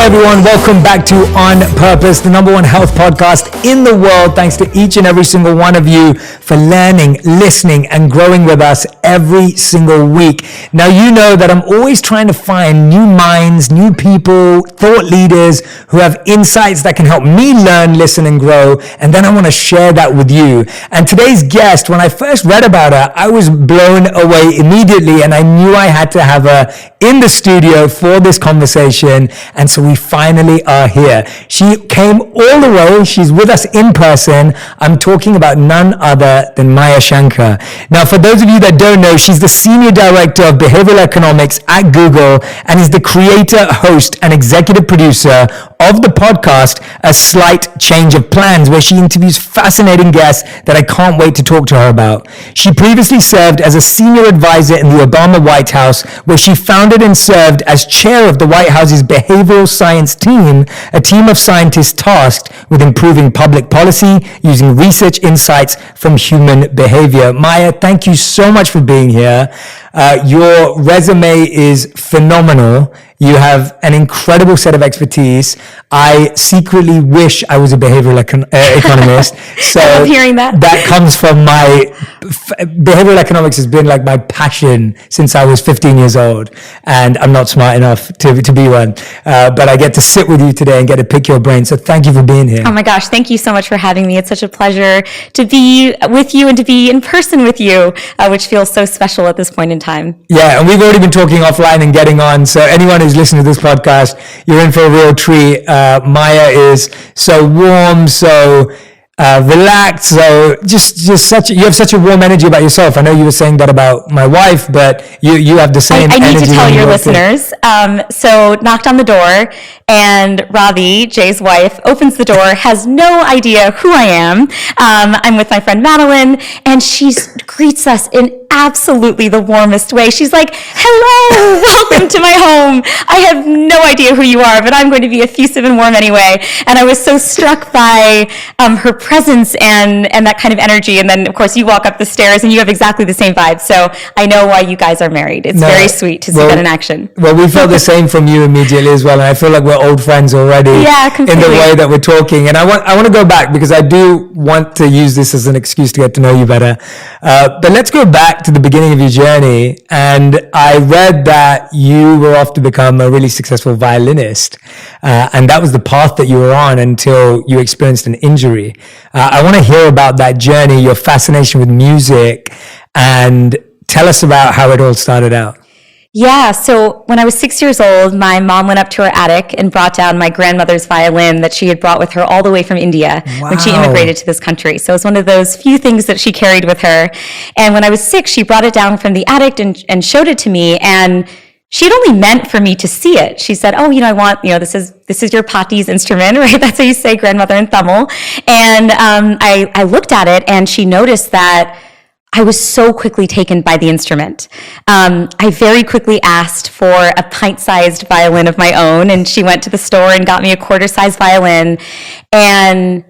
Hey everyone, welcome back to On Purpose, the number one health podcast in the world. Thanks to each and every single one of you for learning, listening, and growing with us every single week. Now, you know that I'm always trying to find new minds, new people, thought leaders who have insights that can help me learn, listen, and grow. And then I want to share that with you. And today's guest, when I first read about her, I was blown away immediately, and I knew I had to have her in the studio for this conversation. And so we finally are here. She came all the way. She's with us in person. I'm talking about none other than Maya Shankar. Now, for those of you that don't know, she's the Senior Director of Behavioral Economics at Google and is the creator, host, and executive producer of the podcast, A Slight Change of Plans, where she interviews fascinating guests that I can't wait to talk to her about. She previously served as a senior advisor in the Obama White House, where she founded and served as chair of the White House's behavioral science team, a team of scientists tasked with improving public policy using research insights from human behavior. Maya, thank you so much for being here. Your resume is phenomenal. You have an incredible set of expertise. I secretly wish I was a behavioral economist. So I love hearing that. That comes from behavioral economics has been like my passion since I was 15 years old, and I'm not smart enough to be one. But I get to sit with you today and get to pick your brain. So thank you for being here. Oh my gosh, thank you so much for having me. It's such a pleasure to be with you and to be in person with you, which feels so special at this point in time. Yeah, and we've already been talking offline and getting on. So anyone who's listening to this podcast, you're in for a real treat. Maya is so warm, so relaxed, so just you have such a warm energy about yourself. I know you were saying that about my wife, but you have the same energy. I need to tell your listeners. So knocked on the door, and Ravi, Jay's wife, opens the door, has no idea who I am. I'm with my friend Madeline, and she greets us in absolutely the warmest way. She's like, hello, welcome to my home. I have no idea who you are, but I'm going to be effusive and warm anyway. And I was so struck by her presence and that kind of energy. And then, of course, you walk up the stairs and you have exactly the same vibe. So I know why you guys are married. It's very sweet to see that in action. Well, we felt the same from you immediately as well. And I feel like we're old friends already in the way that we're talking. And I want to go back because I do want to use this as an excuse to get to know you better. But let's go back to the beginning of your journey, and I read that you were off to become a really successful violinist, and that was the path that you were on until you experienced an injury. I want to hear about that journey, your fascination with music, and tell us about how it all started out. Yeah, so when I was 6 years old, my mom went up to her attic and brought down my grandmother's violin that she had brought with her all the way from India when she immigrated to this country. So it was one of those few things that she carried with her. And when I was 6, she brought it down from the attic and showed it to me. And she had only meant for me to see it. She said, oh, I want, this is your Pati's instrument, right? That's how you say grandmother in Tamil. And I looked at it, and she noticed that I was so quickly taken by the instrument. I very quickly asked for a pint-sized violin of my own, and she went to the store and got me a quarter-sized violin, and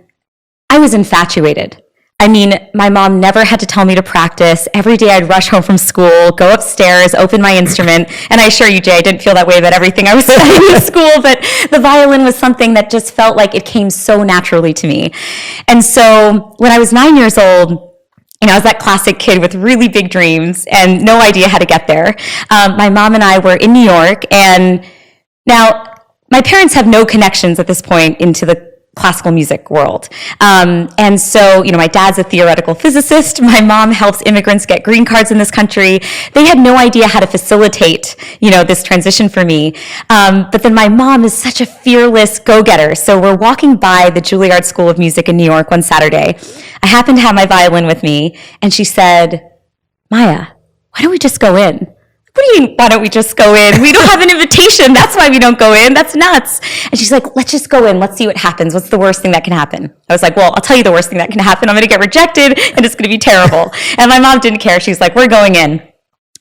I was infatuated. I mean, my mom never had to tell me to practice. Every day I'd rush home from school, go upstairs, open my instrument, and I assure you, Jay, I didn't feel that way about everything I was studying in school, but the violin was something that just felt like it came so naturally to me. And so when I was 9 years old, I was that classic kid with really big dreams and no idea how to get there. My mom and I were in New York, and now my parents have no connections at this point into the classical music world. And so, my dad's a theoretical physicist. My mom helps immigrants get green cards in this country. They had no idea how to facilitate, this transition for me. But then my mom is such a fearless go-getter. So we're walking by the Juilliard School of Music in New York one Saturday. I happened to have my violin with me, and she said, Maya, why don't we just go in? What do you mean, why don't we just go in? We don't have an invitation. That's why we don't go in. That's nuts. And she's like, let's just go in. Let's see what happens. What's the worst thing that can happen? I was like, well, I'll tell you the worst thing that can happen. I'm going to get rejected, and it's going to be terrible. And my mom didn't care. She's like, we're going in.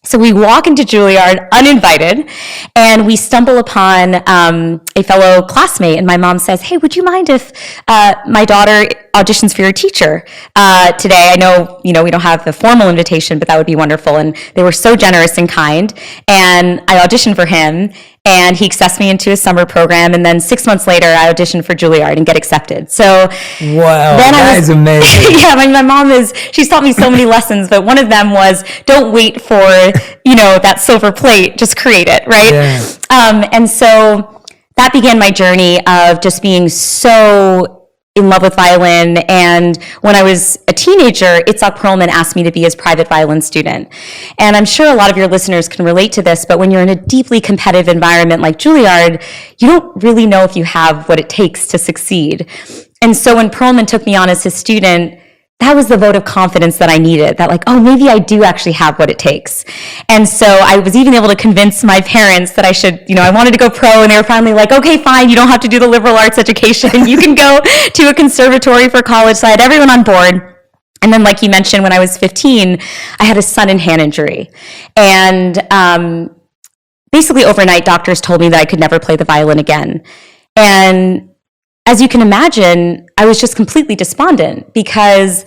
So we walk into Juilliard uninvited, and we stumble upon a fellow classmate, and my mom says, hey, would you mind if my daughter auditions for your teacher today. I know, we don't have the formal invitation, but that would be wonderful. And they were so generous and kind. And I auditioned for him, and he accepted me into his summer program. And then 6 months later, I auditioned for Juilliard and get accepted. So wow, that is amazing. Yeah, my mom she's taught me so many lessons, but one of them was don't wait for, that silver plate, just create it, right? Yeah. And so that began my journey of just being so in love with violin. And when I was a teenager, Itzhak Perlman asked me to be his private violin student. And I'm sure a lot of your listeners can relate to this, but when you're in a deeply competitive environment like Juilliard, you don't really know if you have what it takes to succeed. And so when Perlman took me on as his student, that was the vote of confidence that I needed, that maybe I do actually have what it takes. And so I was even able to convince my parents that I should, I wanted to go pro, and they were finally like, okay, fine, you don't have to do the liberal arts education. You can go to a conservatory for college. So I had everyone on board. And then, like you mentioned, when I was 15, I had a sudden hand injury. And basically overnight, doctors told me that I could never play the violin again. And as you can imagine, I was just completely despondent because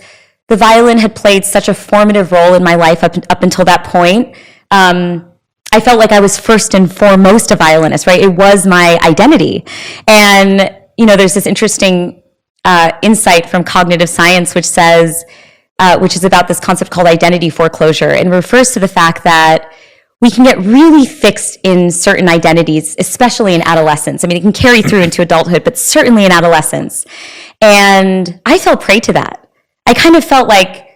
the violin had played such a formative role in my life up until that point. I felt like I was first and foremost a violinist, right? It was my identity. And, there's this interesting insight from cognitive science, which says, which is about this concept called identity foreclosure, and refers to the fact that we can get really fixed in certain identities, especially in adolescence. I mean, it can carry through into adulthood, but certainly in adolescence. And I fell prey to that. I kind of felt like,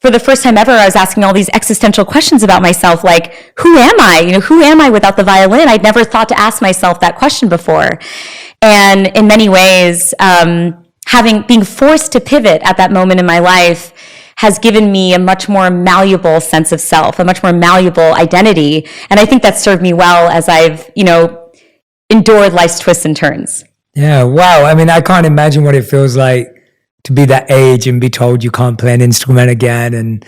for the first time ever, I was asking all these existential questions about myself, like, who am I? Who am I without the violin? I'd never thought to ask myself that question before. And in many ways, being forced to pivot at that moment in my life has given me a much more malleable sense of self, a much more malleable identity. And I think that's served me well as I've, endured life's twists and turns. Yeah, wow. I mean, I can't imagine what it feels like to be that age and be told you can't play an instrument again. And,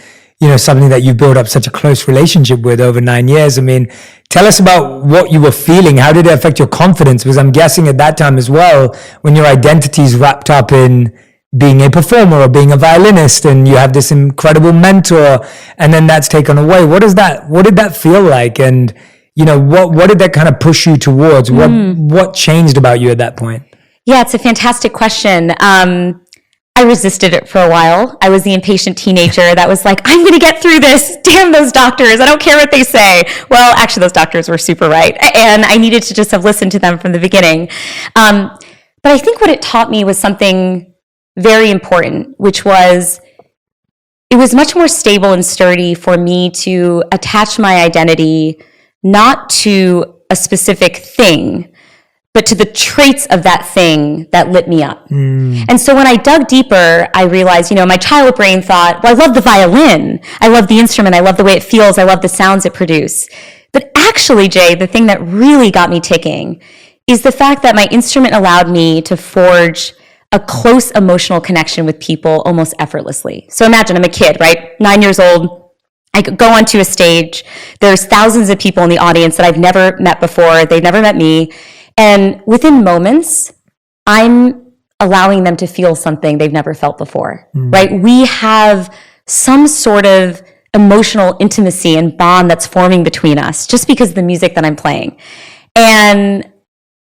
something that you built up such a close relationship with over 9 years. I mean, tell us about what you were feeling. How did it affect your confidence? Because I'm guessing at that time as well, when your identity is wrapped up in being a performer or being a violinist, and you have this incredible mentor, and then that's taken away. What did that feel like? And, what did that kind of push you towards? What changed about you at that point? Yeah, it's a fantastic question. I resisted it for a while. I was the impatient teenager that was like, I'm going to get through this. Damn those doctors. I don't care what they say. Well, actually, those doctors were super right. And I needed to just have listened to them from the beginning. But I think what it taught me was something very important, which was it was much more stable and sturdy for me to attach my identity not to a specific thing, but to the traits of that thing that lit me up. And so when I dug deeper, I realized, my child brain thought, well, I love the violin. I love the instrument. I love the way it feels. I love the sounds it produces. But actually, Jay, the thing that really got me ticking is the fact that my instrument allowed me to forge a close emotional connection with people almost effortlessly. So imagine I'm a kid, right? 9 years old. I go onto a stage. There's thousands of people in the audience that I've never met before. They've never met me. And within moments, I'm allowing them to feel something they've never felt before, right? We have some sort of emotional intimacy and bond that's forming between us just because of the music that I'm playing. And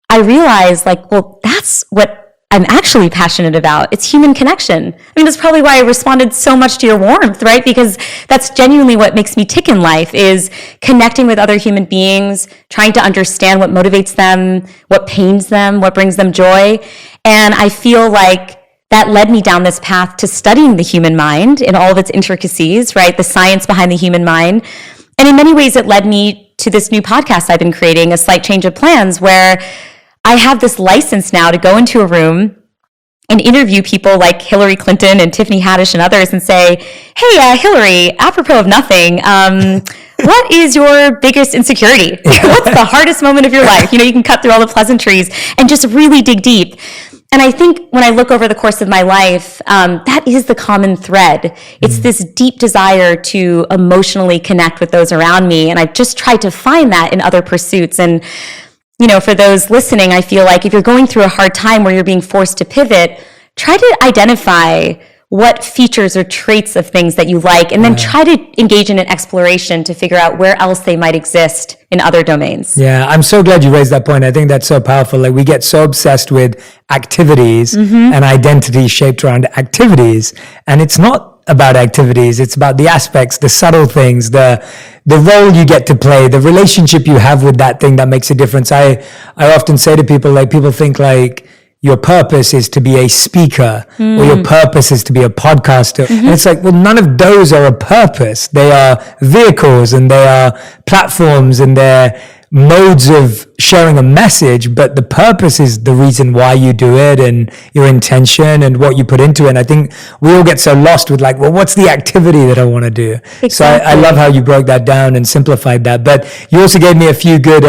I realized, well, that's what I'm actually passionate about. It's human connection. I mean, that's probably why I responded so much to your warmth, right? Because that's genuinely what makes me tick in life, is connecting with other human beings, trying to understand what motivates them, what pains them, what brings them joy. And I feel like that led me down this path to studying the human mind in all of its intricacies, right? The science behind the human mind. And in many ways, it led me to this new podcast I've been creating, A Slight Change of Plans, where I have this license now to go into a room and interview people like Hillary Clinton and Tiffany Haddish and others and say, hey, Hillary, apropos of nothing, what is your biggest insecurity? What's the hardest moment of your life? You can cut through all the pleasantries and just really dig deep. And I think when I look over the course of my life, that is the common thread. It's this deep desire to emotionally connect with those around me. And I've just tried to find that in other pursuits. And for those listening, I feel like if you're going through a hard time where you're being forced to pivot, try to identify what features or traits of things that you like, and then try to engage in an exploration to figure out where else they might exist in other domains. Yeah, I'm so glad you raised that point. I think that's so powerful. Like, we get so obsessed with activities and identity shaped around activities, and it's not about activities. It's about the aspects, the subtle things, the role you get to play, the relationship you have with that thing that makes a difference. I often say to people, like, people think like your purpose is to be a speaker or your purpose is to be a podcaster. And it's like, well, none of those are a purpose. They are vehicles and they are platforms and they're modes of sharing a message, but the purpose is the reason why you do it and your intention and what you put into it. And I think we all get so lost with like, well, what's the activity that I want to do? Exactly. So I love how you broke that down and simplified that. But you also gave me a few good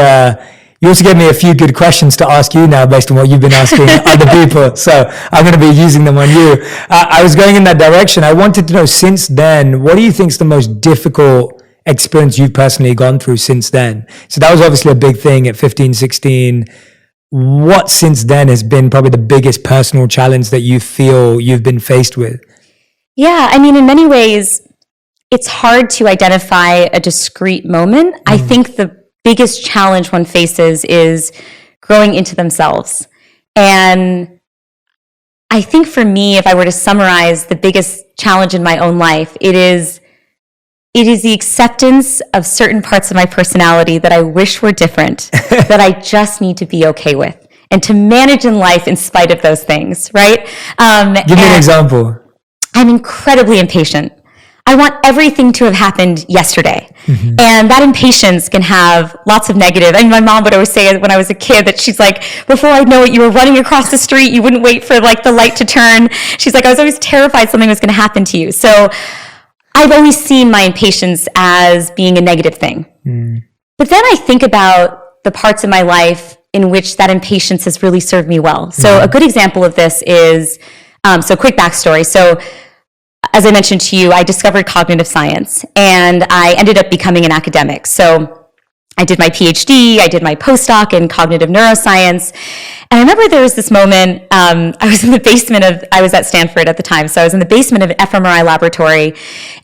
questions to ask you now based on what you've been asking other people. So I'm going to be using them on you. I was going in that direction. I wanted to know, since then, what do you think is the most difficult experience you've personally gone through since then? So that was obviously a big thing at 15, 16. What since then has been probably the biggest personal challenge that you feel you've been faced with? Yeah, I mean, in many ways, it's hard to identify a discrete moment. I think the biggest challenge one faces is growing into themselves. And I think for me, if I were to summarize the biggest challenge in my own life, it is the acceptance of certain parts of my personality that I wish were different, that I just need to be okay with, and to manage in life in spite of those things, right? Give me an example. I'm incredibly impatient. I want everything to have happened yesterday. And that impatience can have lots of negative. I mean, my mom would always say when I was a kid that she's like, before I know it, you were running across the street. You wouldn't wait for like the light to turn. She's like, I was always terrified something was going to happen to you. So I've always seen my impatience as being a negative thing. But then I think about the parts of my life in which that impatience has really served me well. So a good example of this is, so quick backstory. So as I mentioned to you, I discovered cognitive science and I ended up becoming an academic. So I did my PhD, I did my postdoc in cognitive neuroscience. And I remember there was this moment, I was at Stanford at the time, so I was in the basement of an fMRI laboratory,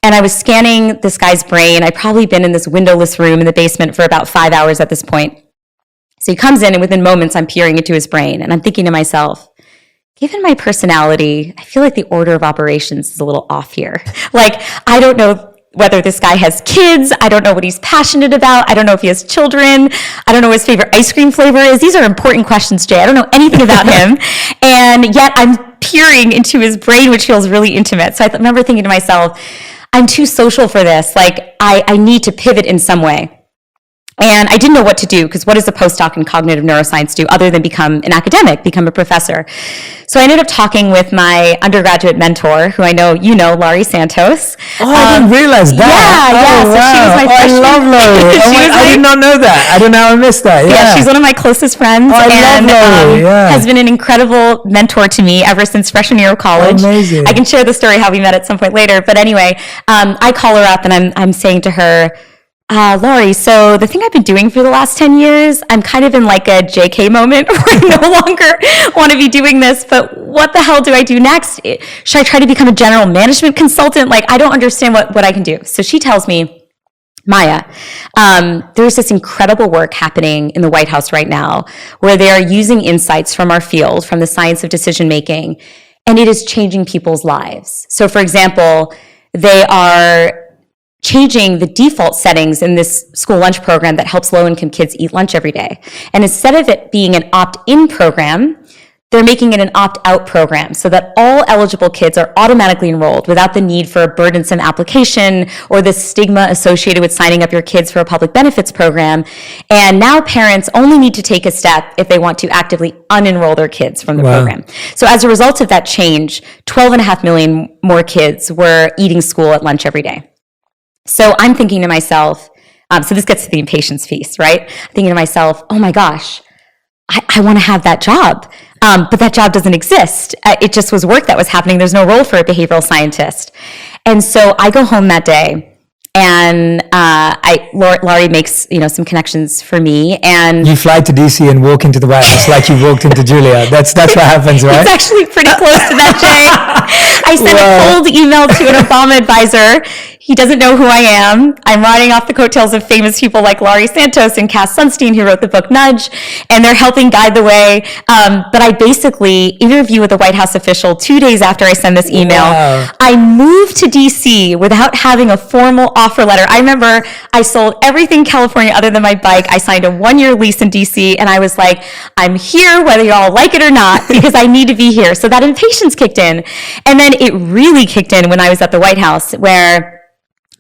and I was scanning this guy's brain. I'd probably been in this windowless room in the basement for about 5 hours at this point. So he comes in, and within moments, I'm peering into his brain, and I'm thinking to myself, given my personality, I feel like the order of operations is a little off here. Like, I don't know whether this guy has kids. I don't know what he's passionate about. I don't know if he has children. I don't know what his favorite ice cream flavor is. These are important questions, Jay. I don't know anything about him. And yet I'm peering into his brain, which feels really intimate. So I remember thinking to myself, I'm too social for this. Like, I need to pivot in some way. And I didn't know what to do, because what does a postdoc in cognitive neuroscience do other than become an academic, become a professor? So I ended up talking with my undergraduate mentor, who I know you know, Laurie Santos. Oh, I didn't realize that. Yeah. Wow. So she was my freshman. I love Laurie. I did not know that. I don't know how I missed that. Yeah, she's one of my closest friends. I love Laurie. Has been an incredible mentor to me ever since freshman year of college. Amazing. I can share the story how we met at some point later. But anyway, I call her up and I'm saying to her, Laurie, so the thing I've been doing for the last 10 years, I'm kind of in like a JK moment where I no longer want to be doing this, but what the hell do I do next? Should I try to become a general management consultant? Like, I don't understand what I can do. So she tells me, Maya, there's this incredible work happening in the White House right now where they are using insights from our field, from the science of decision making, and it is changing people's lives. So for example, they are changing the default settings in this school lunch program that helps low-income kids eat lunch every day. And instead of it being an opt-in program, they're making it an opt-out program so that all eligible kids are automatically enrolled without the need for a burdensome application or the stigma associated with signing up your kids for a public benefits program. And now parents only need to take a step if they want to actively unenroll their kids from the program. So as a result of that change, 12.5 million more kids were eating school at lunch every day. So I'm thinking to myself, so this gets to the impatience piece, right? I'm thinking to myself, oh my gosh, I want to have that job. But that job doesn't exist. It just was work that was happening. There's no role for a behavioral scientist. And so I go home that day And Laurie makes, some connections for me. And you fly to DC and walk into the White House like you walked into Julia. That's what happens, right? It's actually pretty close to that, Jay. I sent a cold email to an Obama advisor. He doesn't know who I am. I'm riding off the coattails of famous people like Laurie Santos and Cass Sunstein, who wrote the book Nudge, and they're helping guide the way. But I basically interview with a White House official 2 days after I send this email. Wow. I moved to DC without having a formal offer letter. I remember I sold everything in California other than my bike. I signed a 1-year lease in DC, and I was like, I'm here whether y'all like it or not, because I need to be here. So that impatience kicked in. And then it really kicked in when I was at the White House, where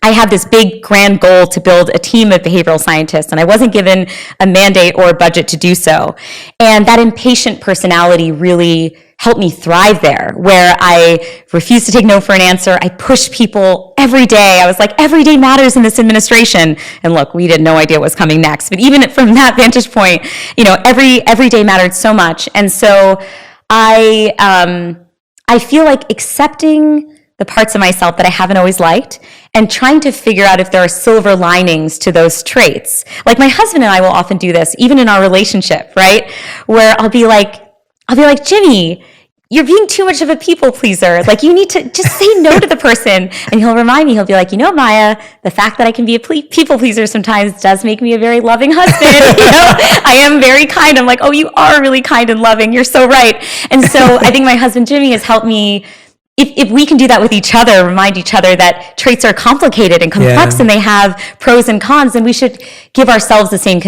I had this big grand goal to build a team of behavioral scientists, and I wasn't given a mandate or a budget to do so. And that impatient personality really helped me thrive there, where I refused to take no for an answer. I pushed people every day. I was like, every day matters in this administration. And look, we had no idea what was coming next. But even from that vantage point, every day mattered so much. And so I feel like accepting the parts of myself that I haven't always liked, and trying to figure out if there are silver linings to those traits. Like my husband and I will often do this, even in our relationship, right? Where I'll be like, Jimmy, you're being too much of a people pleaser. Like, you need to just say no to the person. And he'll remind me, he'll be like, Maya, the fact that I can be a people pleaser sometimes does make me a very loving husband. I am very kind. I'm like, oh, you are really kind and loving. You're so right. And so I think my husband, Jimmy, has helped me. If we can do that with each other, remind each other that traits are complicated and complex, and they have pros and cons, and we should give ourselves the same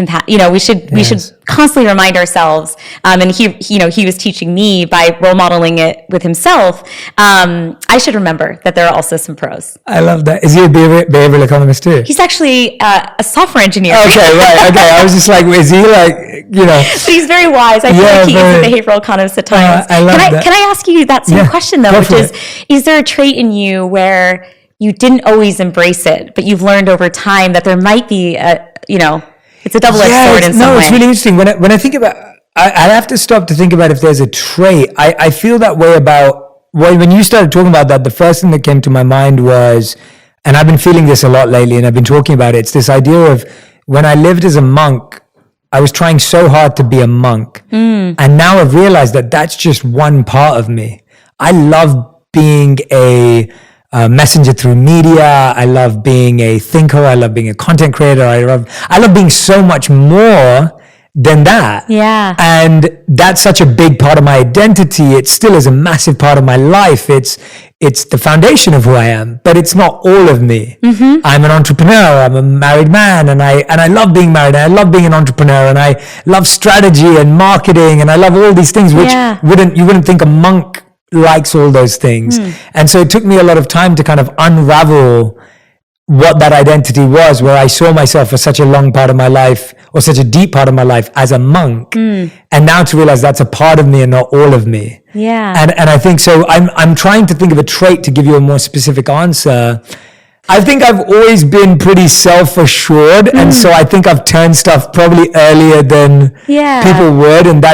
we should constantly remind ourselves. And he was teaching me by role modeling it with himself. I should remember that there are also some pros. I love that. Is he a behavioral economist too? He's actually a software engineer. Okay, right. Okay, I was just like, is he like, But he's very wise. I feel like he is a behavioral economist at times. I love that. Can I ask you that same question though, which is there a trait in you where you didn't always embrace it, but you've learned over time that there might be it's a double-edged sword in some way? No, it's really interesting. When I think about, I have to stop to think about if there's a trait. I feel that way about, when you started talking about that, the first thing that came to my mind was, and I've been feeling this a lot lately, and I've been talking about it, it's this idea of when I lived as a monk, I was trying so hard to be a monk. And now I've realized that that's just one part of me. I love being a messenger through media. I love being a thinker. I love being a content creator. I love being so much more than that. Yeah. And that's such a big part of my identity. It still is a massive part of my life. It's the foundation of who I am, but it's not all of me. Mm-hmm. I'm an entrepreneur. I'm a married man, and I love being married. And I love being an entrepreneur, and I love strategy and marketing, and I love all these things, which you wouldn't think a monk likes all those things. And so it took me a lot of time to kind of unravel what that identity was, where I saw myself for such a long part of my life, or such a deep part of my life, as a monk. And now to realize that's a part of me and not all of me. Yeah. And I think so I'm trying to think of a trait to give you a more specific answer. I think I've always been pretty self-assured, and so I think I've turned stuff probably earlier than people would, and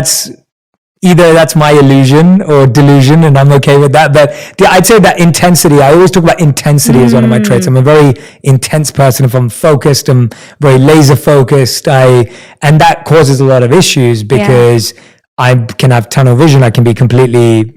either that's my illusion or delusion, and I'm okay with that. But I'd say that intensity, I always talk about intensity as one of my traits. I'm a very intense person. If I'm focused, I'm very laser focused. And that causes a lot of issues because I can have tunnel vision. I can be completely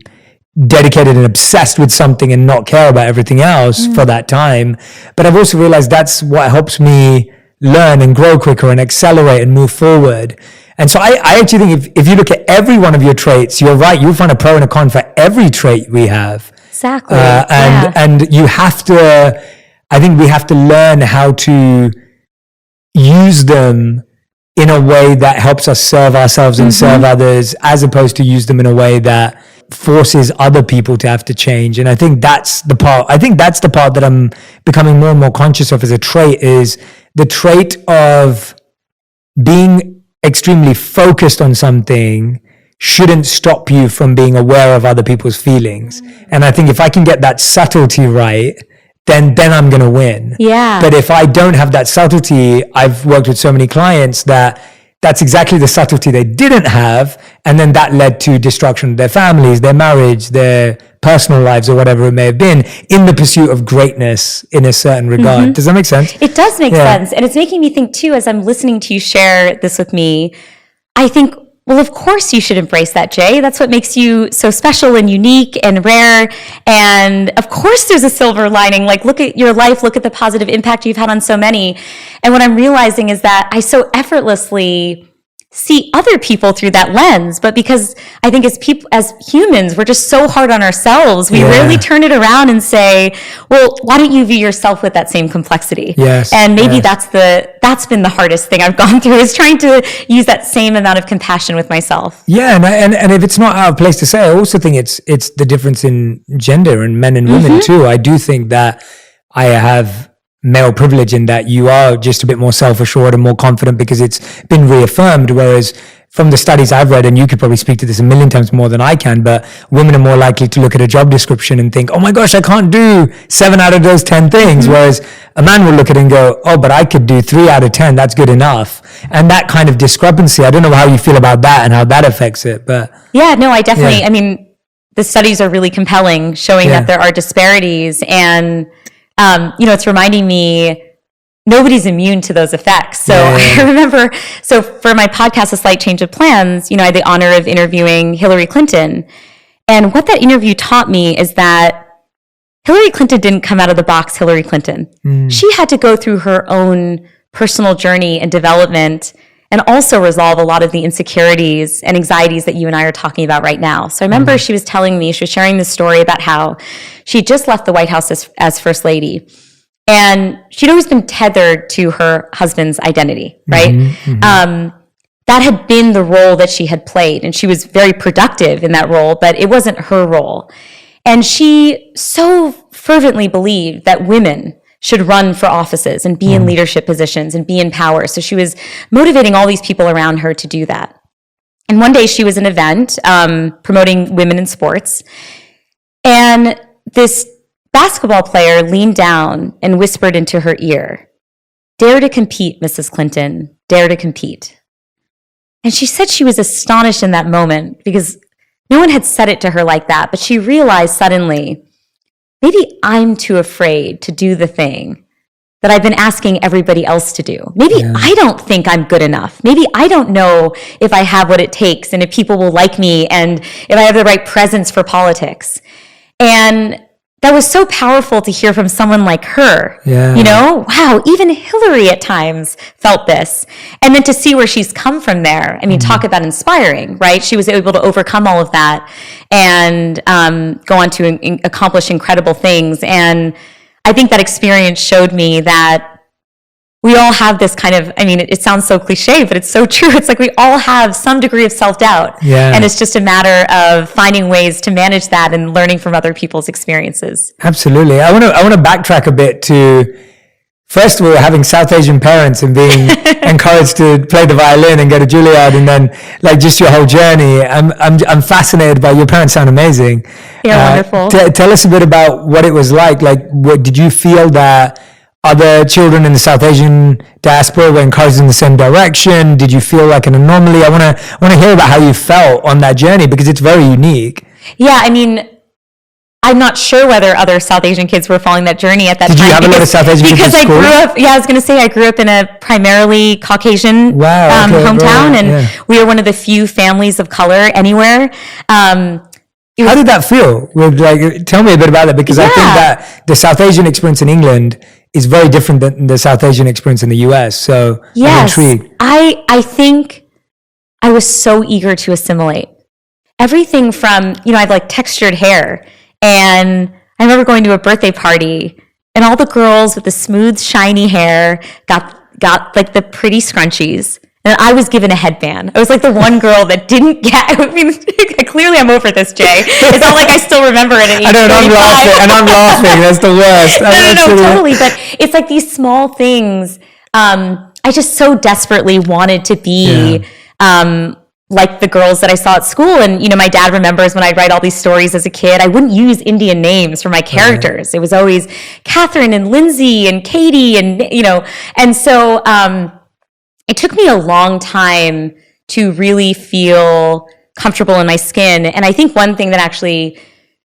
dedicated and obsessed with something and not care about everything else for that time. But I've also realized that's what helps me learn and grow quicker and accelerate and move forward. And so I actually think if you look at every one of your traits, you're right, you'll find a pro and a con for every trait we have. Exactly. And you have to, I think we have to learn how to use them in a way that helps us serve ourselves and serve others, as opposed to use them in a way that forces other people to have to change. And I think that's the part that I'm becoming more and more conscious of as a trait, is the trait of being extremely focused on something shouldn't stop you from being aware of other people's feelings. And I think if I can get that subtlety right, then I'm going to win. Yeah. But if I don't have that subtlety, I've worked with so many clients that that's exactly the subtlety they didn't have. And then that led to destruction of their families, their marriage, their personal lives, or whatever it may have been, in the pursuit of greatness in a certain regard. Does that make sense? It does make sense. And it's making me think too, as I'm listening to you share this with me, I think, well, of course you should embrace that, Jay. That's what makes you so special and unique and rare. And of course there's a silver lining. Like, look at your life, look at the positive impact you've had on so many. And what I'm realizing is that I so effortlessly see other people through that lens, but because I think as humans, we're just so hard on ourselves. We rarely turn it around and say, well, why don't you view yourself with that same complexity? Yes. And maybe that's been the hardest thing I've gone through, is trying to use that same amount of compassion with myself. Yeah. And if it's not our place to say, I also think it's the difference in gender and men and women too. I do think that I have male privilege in that you are just a bit more self-assured and more confident because it's been reaffirmed. Whereas from the studies I've read, and you could probably speak to this a million times more than I can, but women are more likely to look at a job description and think, oh my gosh, I can't do 7 out of those 10 things. Whereas a man will look at it and go, oh, but I could do 3 out of 10. That's good enough. And that kind of discrepancy, I don't know how you feel about that and how that affects it, but. Yeah, no, I definitely, I mean, the studies are really compelling, showing that there are disparities, and it's reminding me nobody's immune to those effects. So I remember, for my podcast, A Slight Change of Plans, I had the honor of interviewing Hillary Clinton. And what that interview taught me is that Hillary Clinton didn't come out of the box Hillary Clinton. She had to go through her own personal journey and development, and also resolve a lot of the insecurities and anxieties that you and I are talking about right now. So I remember she was sharing this story about how she just left the White House as First Lady. And she'd always been tethered to her husband's identity, right? That had been the role that she had played. And she was very productive in that role, but it wasn't her role. And she so fervently believed that women should run for offices and be in leadership positions and be in power. So she was motivating all these people around her to do that. And one day she was at an event promoting women in sports. And this basketball player leaned down and whispered into her ear, "Dare to compete, Mrs. Clinton, dare to compete." And she said she was astonished in that moment because no one had said it to her like that, but she realized suddenly, maybe I'm too afraid to do the thing that I've been asking everybody else to do. Maybe I don't think I'm good enough. Maybe I don't know if I have what it takes and if people will like me and if I have the right presence for politics. And that was so powerful to hear from someone like her. Wow, even Hillary at times felt this. And then to see where she's come from there, I mean, talk about inspiring, right? She was able to overcome all of that and go on to accomplish incredible things. And I think that experience showed me that we all have this kind of, I mean, it sounds so cliche, but it's so true. It's like we all have some degree of self-doubt. And it's just a matter of finding ways to manage that and learning from other people's experiences. Absolutely. I want to backtrack a bit to, first of all, having South Asian parents and being encouraged to play the violin and go to Juilliard, and then like just your whole journey. I'm fascinated by your parents. Sound amazing. Wonderful. Tell us a bit about what it was like. Like, what did you feel that other children in the South Asian diaspora were encouraged in the same direction? Did you feel like an anomaly? I want to hear about how you felt on that journey because it's very unique. Yeah, I mean, I'm not sure whether other South Asian kids were following that journey at that time. Did you have a lot of South Asian kids at school? I was going to say I grew up in a primarily Caucasian hometown, and we were one of the few families of color anywhere. How did that feel? Tell me a bit about that, because I think that the South Asian experience in England is very different than the South Asian experience in the US. So I'm intrigued. I think I was so eager to assimilate. Everything from, I had like textured hair, and I remember going to a birthday party and all the girls with the smooth, shiny hair got like the pretty scrunchies. And I was given a headband. I was like the one girl that didn't get, I mean, clearly I'm over this, Jay. It's not like I still remember it at age 35. I'm laughing. That's the worst. No, totally. But it's like these small things. I just so desperately wanted to be like the girls that I saw at school. And, my dad remembers when I'd write all these stories as a kid, I wouldn't use Indian names for my characters. It was always Catherine and Lindsay and Katie and, and so, it took me a long time to really feel comfortable in my skin. And I think one thing that actually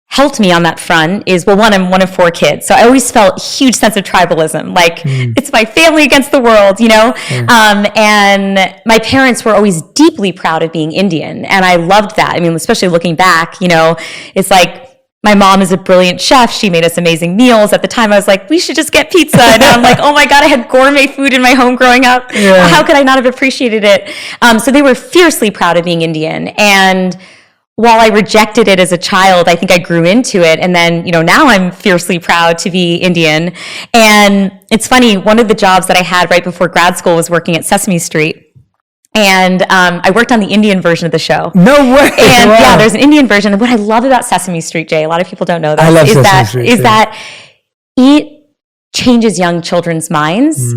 helped me on that front is, well, one, I'm one of 4 kids. So I always felt a huge sense of tribalism. Like, it's my family against the world, you know? And my parents were always deeply proud of being Indian. And I loved that. I mean, especially looking back, you know, it's like, my mom is a brilliant chef. She made us amazing meals. At the time, I was like, we should just get pizza. And now I'm like, oh my God, I had gourmet food in my home growing up. Yeah. How could I not have appreciated it? So they were fiercely proud of being Indian. And while I rejected it as a child, I think I grew into it. And then, you know, now I'm fiercely proud to be Indian. And it's funny, one of the jobs that I had right before grad school was working at Sesame Street. And I worked on the Indian version of the show. No way! And yeah, there's an Indian version. And what I love about Sesame Street, Jay, a lot of people don't know this, is that it changes young children's minds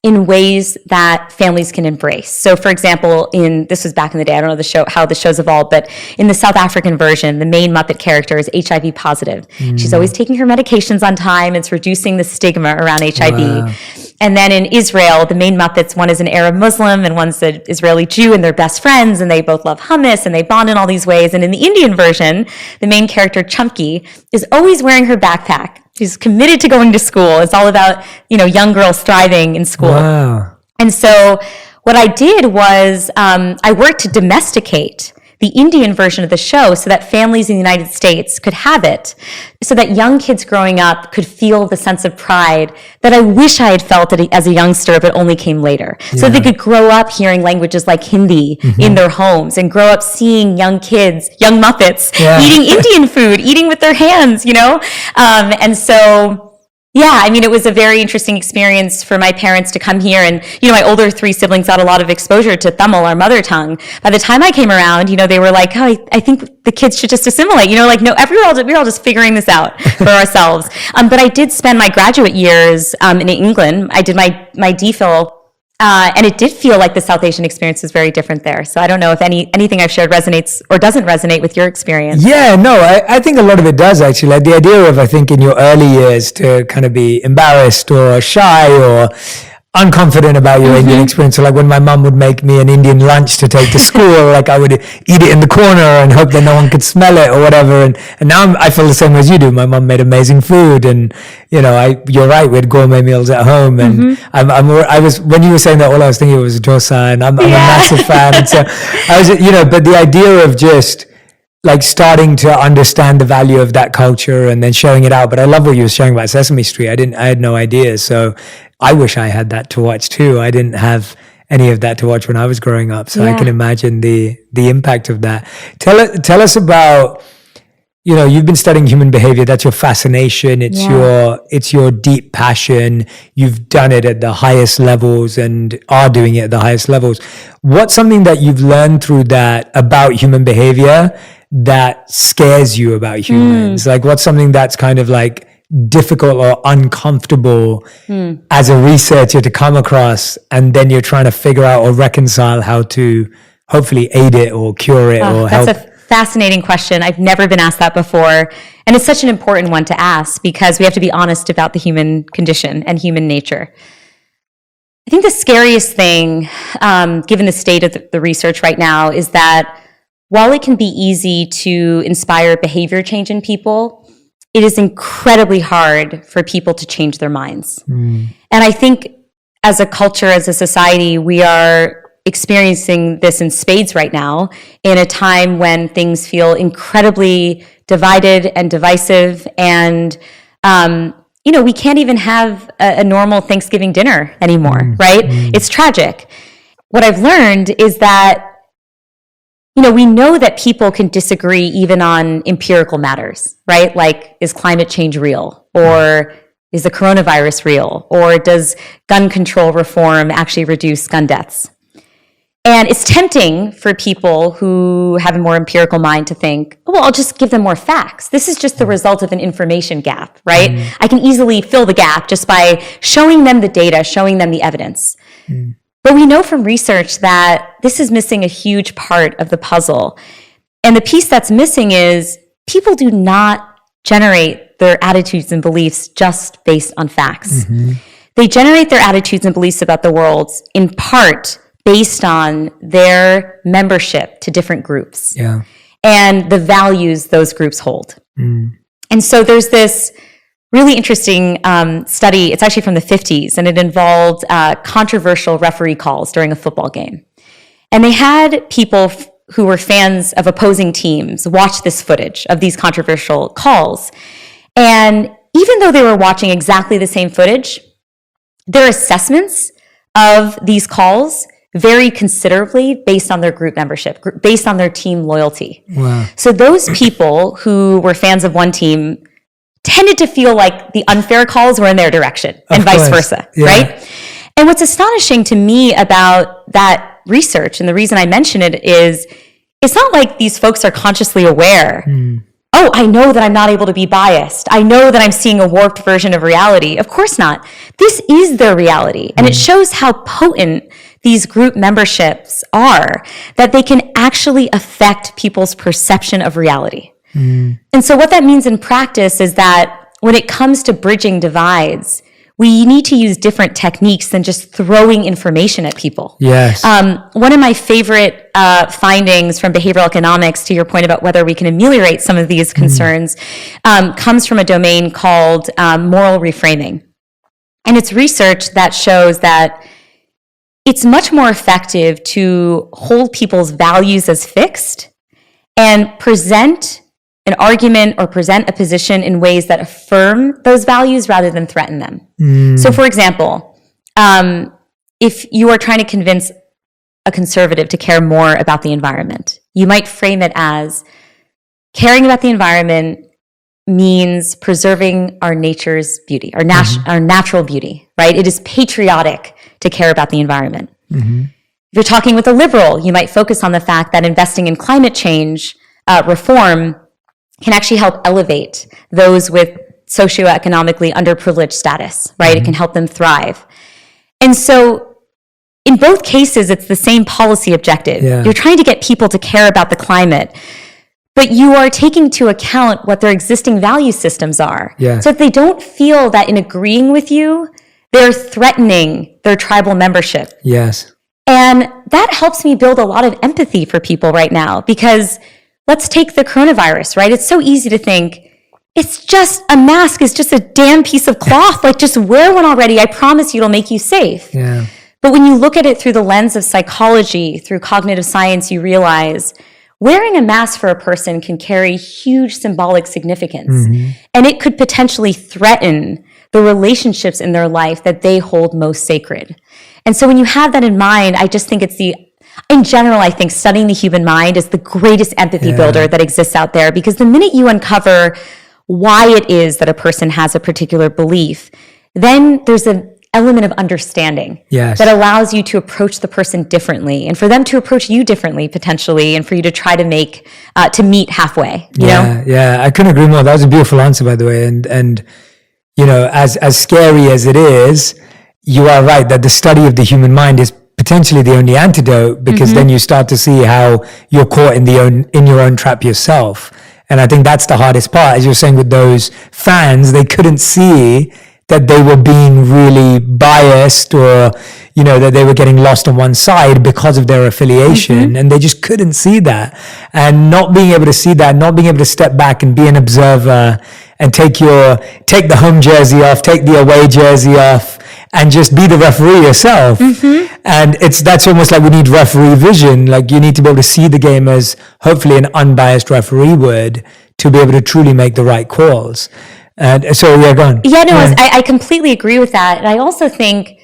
in ways that families can embrace. So, for example, this was back in the day, I don't know how the show's evolved, but in the South African version, the main Muppet character is HIV positive. She's always taking her medications on time. It's reducing the stigma around HIV. Wow. And then in Israel, the main Muppets, one is an Arab Muslim and one's an Israeli Jew, and they're best friends, and they both love hummus, and they bond in all these ways. And in the Indian version, the main character, Chunky, is always wearing her backpack. She's committed to going to school. It's all about, you know, young girls thriving in school. Wow. And so what I did was I worked to domesticate the Indian version of the show so that families in the United States could have it, so that young kids growing up could feel the sense of pride that I wish I had felt as a youngster, but only came later. Yeah. So they could grow up hearing languages like Hindi in their homes and grow up seeing young kids, young Muppets, eating Indian food, eating with their hands, you know? And so... yeah, I mean, it was a very interesting experience for my parents to come here. And, you know, my older 3 siblings got a lot of exposure to Tamil, our mother tongue. By the time I came around, you know, they were like, oh, I think the kids should just assimilate. You know, like, no, we're all just figuring this out for ourselves. But I did spend my graduate years in England. I did my DPhil. And it did feel like the South Asian experience was very different there. So I don't know if anything I've shared resonates or doesn't resonate with your experience. Yeah, no, I think a lot of it does actually. Like the idea of, I think in your early years to kind of be embarrassed or shy or unconfident about your Indian experience. So like when my mom would make me an Indian lunch to take to school, like I would eat it in the corner and hope that no one could smell it or whatever. And now I feel the same as you do. My mom made amazing food, and you know, you're right, we had gourmet meals at home. And I was, when you were saying that, all I was thinking was dosa, and I'm a massive fan. And so I was, you know, but the idea of just like starting to understand the value of that culture and then showing it out. But I love what you were sharing about Sesame Street. I had no idea. So I wish I had that to watch too. I didn't have any of that to watch when I was growing up. So I can imagine the impact of that. Tell us about, you know, you've been studying human behavior. That's your fascination. It's your deep passion. You've done it at the highest levels and are doing it at the highest levels. What's something that you've learned through that about human behavior that scares you about humans? Like what's something that's kind of like difficult or uncomfortable as a researcher to come across, and then you're trying to figure out or reconcile how to hopefully aid it or cure it or help? That's a fascinating question. I've never been asked that before. And it's such an important one to ask because we have to be honest about the human condition and human nature. I think the scariest thing, given the state of the research right now, is that while it can be easy to inspire behavior change in people, it is incredibly hard for people to change their minds. And I think as a culture, as a society, we are experiencing this in spades right now in a time when things feel incredibly divided and divisive. And, you know, we can't even have a normal Thanksgiving dinner anymore, right? It's tragic. What I've learned is that, you know, we know that people can disagree even on empirical matters, right? Like, is climate change real? Or is the coronavirus real? Or does gun control reform actually reduce gun deaths? And it's tempting for people who have a more empirical mind to think, oh, well, I'll just give them more facts. This is just the result of an information gap, right? I can easily fill the gap just by showing them the data, showing them the evidence. But we know from research that this is missing a huge part of the puzzle. And the piece that's missing is people do not generate their attitudes and beliefs just based on facts. They generate their attitudes and beliefs about the world in part based on their membership to different groups and the values those groups hold. And so there's this really interesting study. It's actually from the 50s, and it involved controversial referee calls during a football game. And they had people who were fans of opposing teams watch this footage of these controversial calls. And even though they were watching exactly the same footage, their assessments of these calls vary considerably based on their group membership, based on their team loyalty. Wow. So those people who were fans of one team tended to feel like the unfair calls were in their direction and vice versa, right? And what's astonishing to me about that research, and the reason I mention it, is it's not like these folks are consciously aware. Oh, I know that I'm not able to be biased. I know that I'm seeing a warped version of reality. Of course not. This is their reality. And it shows how potent these group memberships are, that they can actually affect people's perception of reality. And so what that means in practice is that when it comes to bridging divides, we need to use different techniques than just throwing information at people. Yes. One of my favorite findings from behavioral economics, to your point about whether we can ameliorate some of these concerns, comes from a domain called moral reframing. And it's research that shows that it's much more effective to hold people's values as fixed and present an argument or present a position in ways that affirm those values rather than threaten them. So for example, if you are trying to convince a conservative to care more about the environment, you might frame it as caring about the environment means preserving our nature's beauty, our natural beauty, right? It is patriotic to care about the environment. If you're talking with a liberal, you might focus on the fact that investing in climate change reform can actually help elevate those with socioeconomically underprivileged status, right? It can help them thrive. And so in both cases, it's the same policy objective. You're trying to get people to care about the climate, but you are taking into account what their existing value systems are. So if they don't feel that in agreeing with you, they're threatening their tribal membership. And that helps me build a lot of empathy for people right now, because let's take the coronavirus, right? It's so easy to think, it's just a mask, is just a damn piece of cloth. Like, just wear one already. I promise you it'll make you safe. But when you look at it through the lens of psychology, through cognitive science, you realize wearing a mask for a person can carry huge symbolic significance. And it could potentially threaten the relationships in their life that they hold most sacred. And so when you have that in mind, I just think in general, I think studying the human mind is the greatest empathy builder that exists out there, because the minute you uncover why it is that a person has a particular belief, then there's an element of understanding that allows you to approach the person differently, and for them to approach you differently potentially, and for you to try to meet halfway, you know? I couldn't agree more. That was a beautiful answer, by the way. And you know, as scary as it is, you are right that the study of the human mind is potentially the only antidote, because then you start to see how you're caught in your own trap yourself. And I think that's the hardest part. As you're saying with those fans, they couldn't see that they were being really biased, or, you know, that they were getting lost on one side because of their affiliation. And they just couldn't see that. And not being able to see that, not being able to step back and be an observer and take the home jersey off, take the away jersey off, and just be the referee yourself. And that's almost like we need referee vision. Like, you need to be able to see the game as hopefully an unbiased referee would, to be able to truly make the right calls. And so, go on. I completely agree with that. And I also think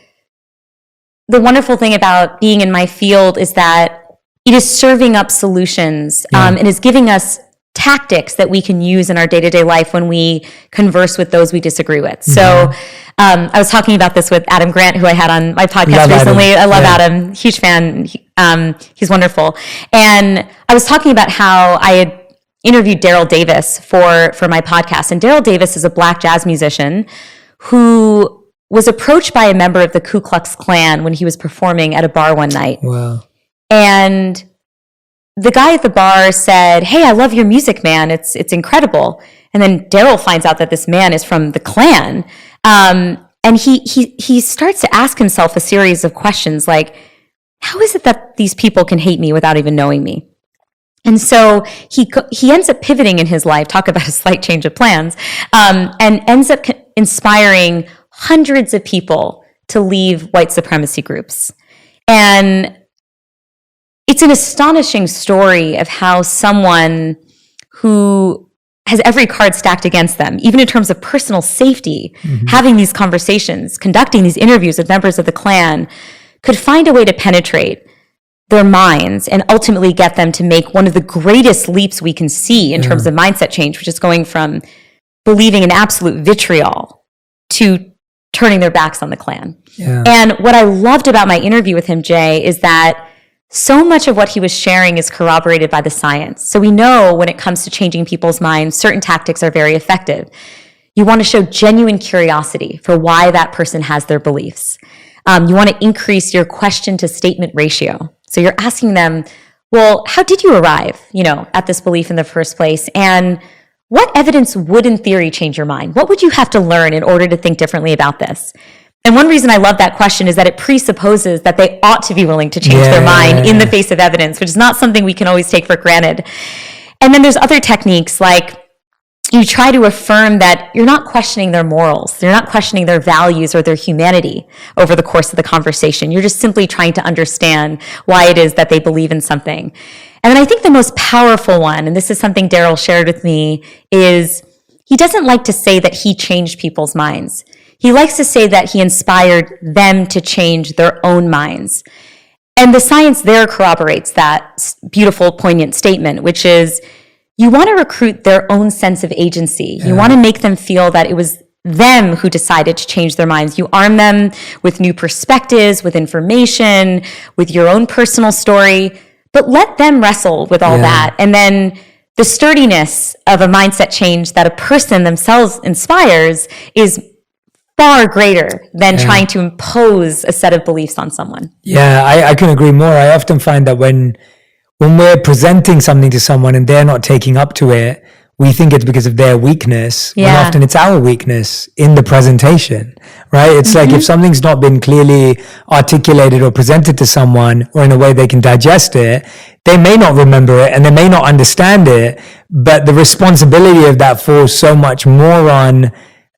the wonderful thing about being in my field is that it is serving up solutions and is giving us tactics that we can use in our day-to-day life when we converse with those we disagree with. So I was talking about this with Adam Grant, who I had on my podcast recently. I love Adam, huge fan. He's wonderful. And I was talking about how I had interviewed Daryl Davis for my podcast. And Daryl Davis is a black jazz musician who was approached by a member of the Ku Klux Klan when he was performing at a bar one night. And the guy at the bar said, "Hey, I love your music, man. It's incredible." And then Daryl finds out that this man is from the Klan. And And he starts to ask himself a series of questions like, how is it that these people can hate me without even knowing me? And so he ends up pivoting in his life, talk about a slight change of plans, and ends up inspiring hundreds of people to leave white supremacy groups. And it's an astonishing story of how someone who has every card stacked against them, even in terms of personal safety, having these conversations, conducting these interviews with members of the Klan, could find a way to penetrate their minds and ultimately get them to make one of the greatest leaps we can see in terms of mindset change, which is going from believing in absolute vitriol to turning their backs on the Klan. Yeah. And what I loved about my interview with him, Jay, is that so much of what he was sharing is corroborated by the science. So we know when it comes to changing people's minds, certain tactics are very effective. You want to show genuine curiosity for why that person has their beliefs. You want to increase your question to statement ratio. So you're asking them, well, how did you arrive, at this belief in the first place? And what evidence would in theory change your mind? What would you have to learn in order to think differently about this? And one reason I love that question is that it presupposes that they ought to be willing to change their mind in the face of evidence, which is not something we can always take for granted. And then there's other techniques like you try to affirm that you're not questioning their morals. You're not questioning their values or their humanity over the course of the conversation. You're just simply trying to understand why it is that they believe in something. And then I think the most powerful one, and this is something Daryl shared with me, is he doesn't like to say that he changed people's minds. He likes to say that he inspired them to change their own minds. And the science there corroborates that beautiful, poignant statement, which is you want to recruit their own sense of agency. You want to make them feel that it was them who decided to change their minds. You arm them with new perspectives, with information, with your own personal story, but let them wrestle with all that. And then the sturdiness of a mindset change that a person themselves inspires is far greater than trying to impose a set of beliefs on someone. Yeah, I couldn't agree more. I often find that when we're presenting something to someone and they're not taking up to it, we think it's because of their weakness. When often it's our weakness in the presentation, right? It's like if something's not been clearly articulated or presented to someone or in a way they can digest it, they may not remember it and they may not understand it, but the responsibility of that falls so much more on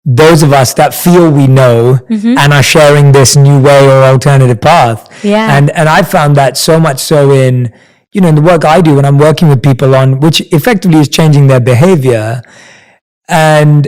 those of us that feel we know and are sharing this new way or alternative path. And I found that so much so in, in the work I do when I'm working with people on, which effectively is changing their behavior. And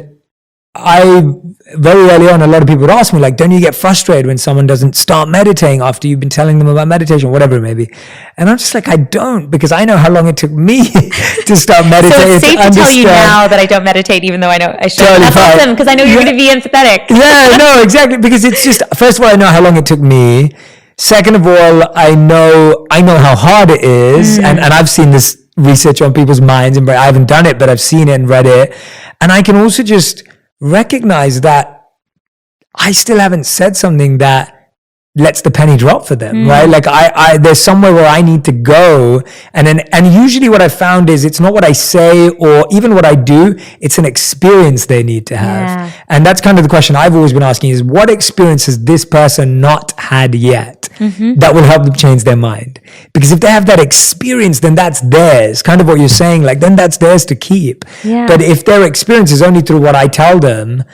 very early on, a lot of people would ask me, like, don't you get frustrated when someone doesn't start meditating after you've been telling them about meditation, whatever it may be? And I'm just like, I don't, because I know how long it took me to start meditating. So it's safe to tell you now that I don't meditate, even though I know I should. Totally. That's awesome, because I know you're going to be empathetic. No, exactly. Because it's just, first of all, I know how long it took me. Second of all, I know how hard it is. And I've seen this research on people's minds, and I haven't done it, but I've seen it and read it. And I can also just recognize that I still haven't said something that lets the penny drop for them, right? Like I there's somewhere where I need to go. And usually what I found is it's not what I say or even what I do, it's an experience they need to have. And that's kind of the question I've always been asking is what experience has this person not had yet that will help them change their mind? Because if they have that experience, then that's theirs. Kind of what you're saying, like then that's theirs to keep. But if their experience is only through what I tell them,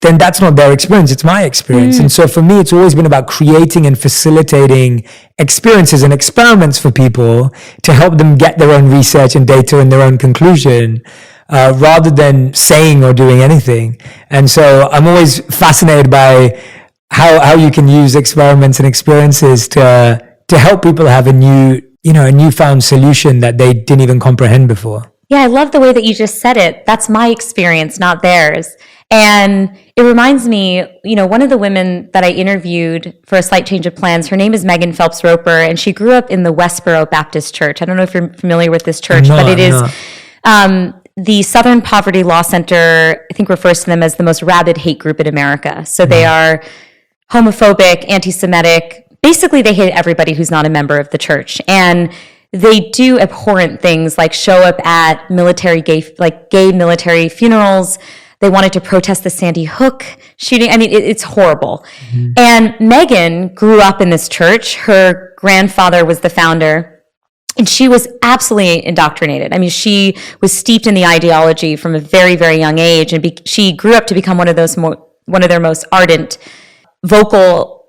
then that's not their experience, it's my experience. And so for me, it's always been about creating and facilitating experiences and experiments for people to help them get their own research and data and their own conclusion, rather than saying or doing anything. And so I'm always fascinated by how you can use experiments and experiences to help people have a newfound solution that they didn't even comprehend before. Yeah, I love the way that you just said it. That's my experience, not theirs. And it reminds me, one of the women that I interviewed for A Slight Change of Plans, her name is Megan Phelps Roper, and she grew up in the Westboro Baptist Church. I don't know if you're familiar with this church, but it is the Southern Poverty Law Center, I think refers to them as the most rabid hate group in America. So they are homophobic, anti-Semitic. Basically, they hate everybody who's not a member of the church. And they do abhorrent things like show up at gay military funerals. They wanted to protest the Sandy Hook shooting. I mean, it's horrible. And Megan grew up in this church. Her grandfather was the founder, and she was absolutely indoctrinated. I mean, she was steeped in the ideology from a very, very young age, and she grew up to become one of their most ardent vocal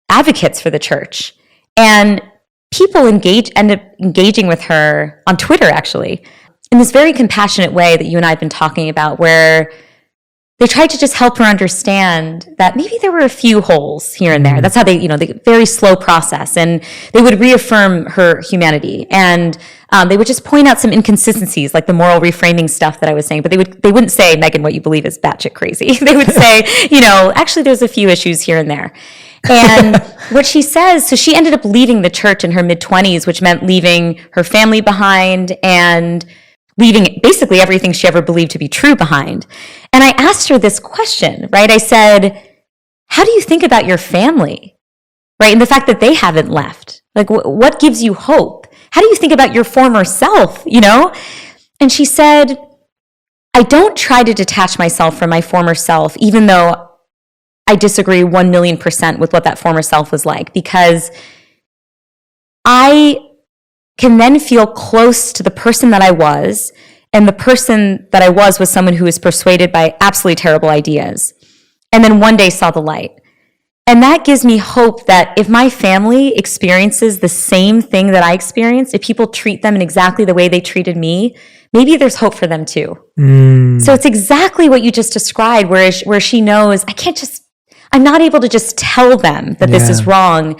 advocates for the church. And people ended up engaging with her on Twitter, actually, in this very compassionate way that you and I have been talking about, where they tried to just help her understand that maybe there were a few holes here and there. That's how they very slow process, and they would reaffirm her humanity, and they would just point out some inconsistencies, like the moral reframing stuff that I was saying. But they wouldn't say, Megan, what you believe is batshit crazy. They would say, actually, there's a few issues here and there. And what she says, so she ended up leaving the church in her mid-20s, which meant leaving her family behind and leaving basically everything she ever believed to be true behind. And I asked her this question, right? I said, how do you think about your family, right? And the fact that they haven't left. Like, what gives you hope? How do you think about your former self, And she said, I don't try to detach myself from my former self, even though I disagree 1,000,000% with what that former self was like, because I can then feel close to the person that I was, and the person that I was someone who was persuaded by absolutely terrible ideas, and then one day saw the light. And that gives me hope that if my family experiences the same thing that I experienced, if people treat them in exactly the way they treated me, maybe there's hope for them too. So it's exactly what you just described, where she knows, I'm not able to just tell them that this is wrong,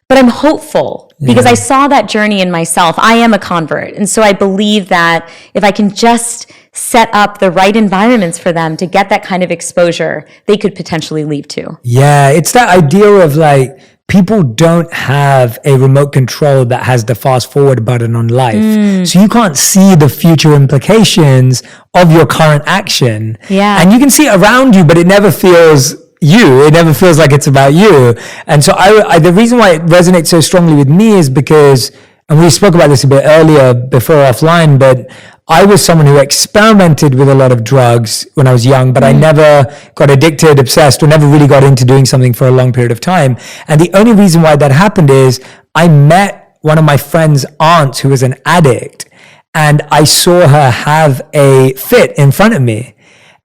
but I'm hopeful because I saw that journey in myself. I am a convert. And so I believe that if I can just set up the right environments for them to get that kind of exposure, they could potentially leave too. Yeah, it's that idea of like, people don't have a remote control that has the fast forward button on life. So you can't see the future implications of your current action. Yeah. And you can see it around you, but it never feels it never feels like it's about you. And so I the reason why it resonates so strongly with me is because, and we spoke about this a bit earlier before offline, but I was someone who experimented with a lot of drugs when I was young, but I never got addicted, obsessed, or never really got into doing something for a long period of time. And the only reason why that happened is I met one of my friend's aunts who was an addict, and I saw her have a fit in front of me.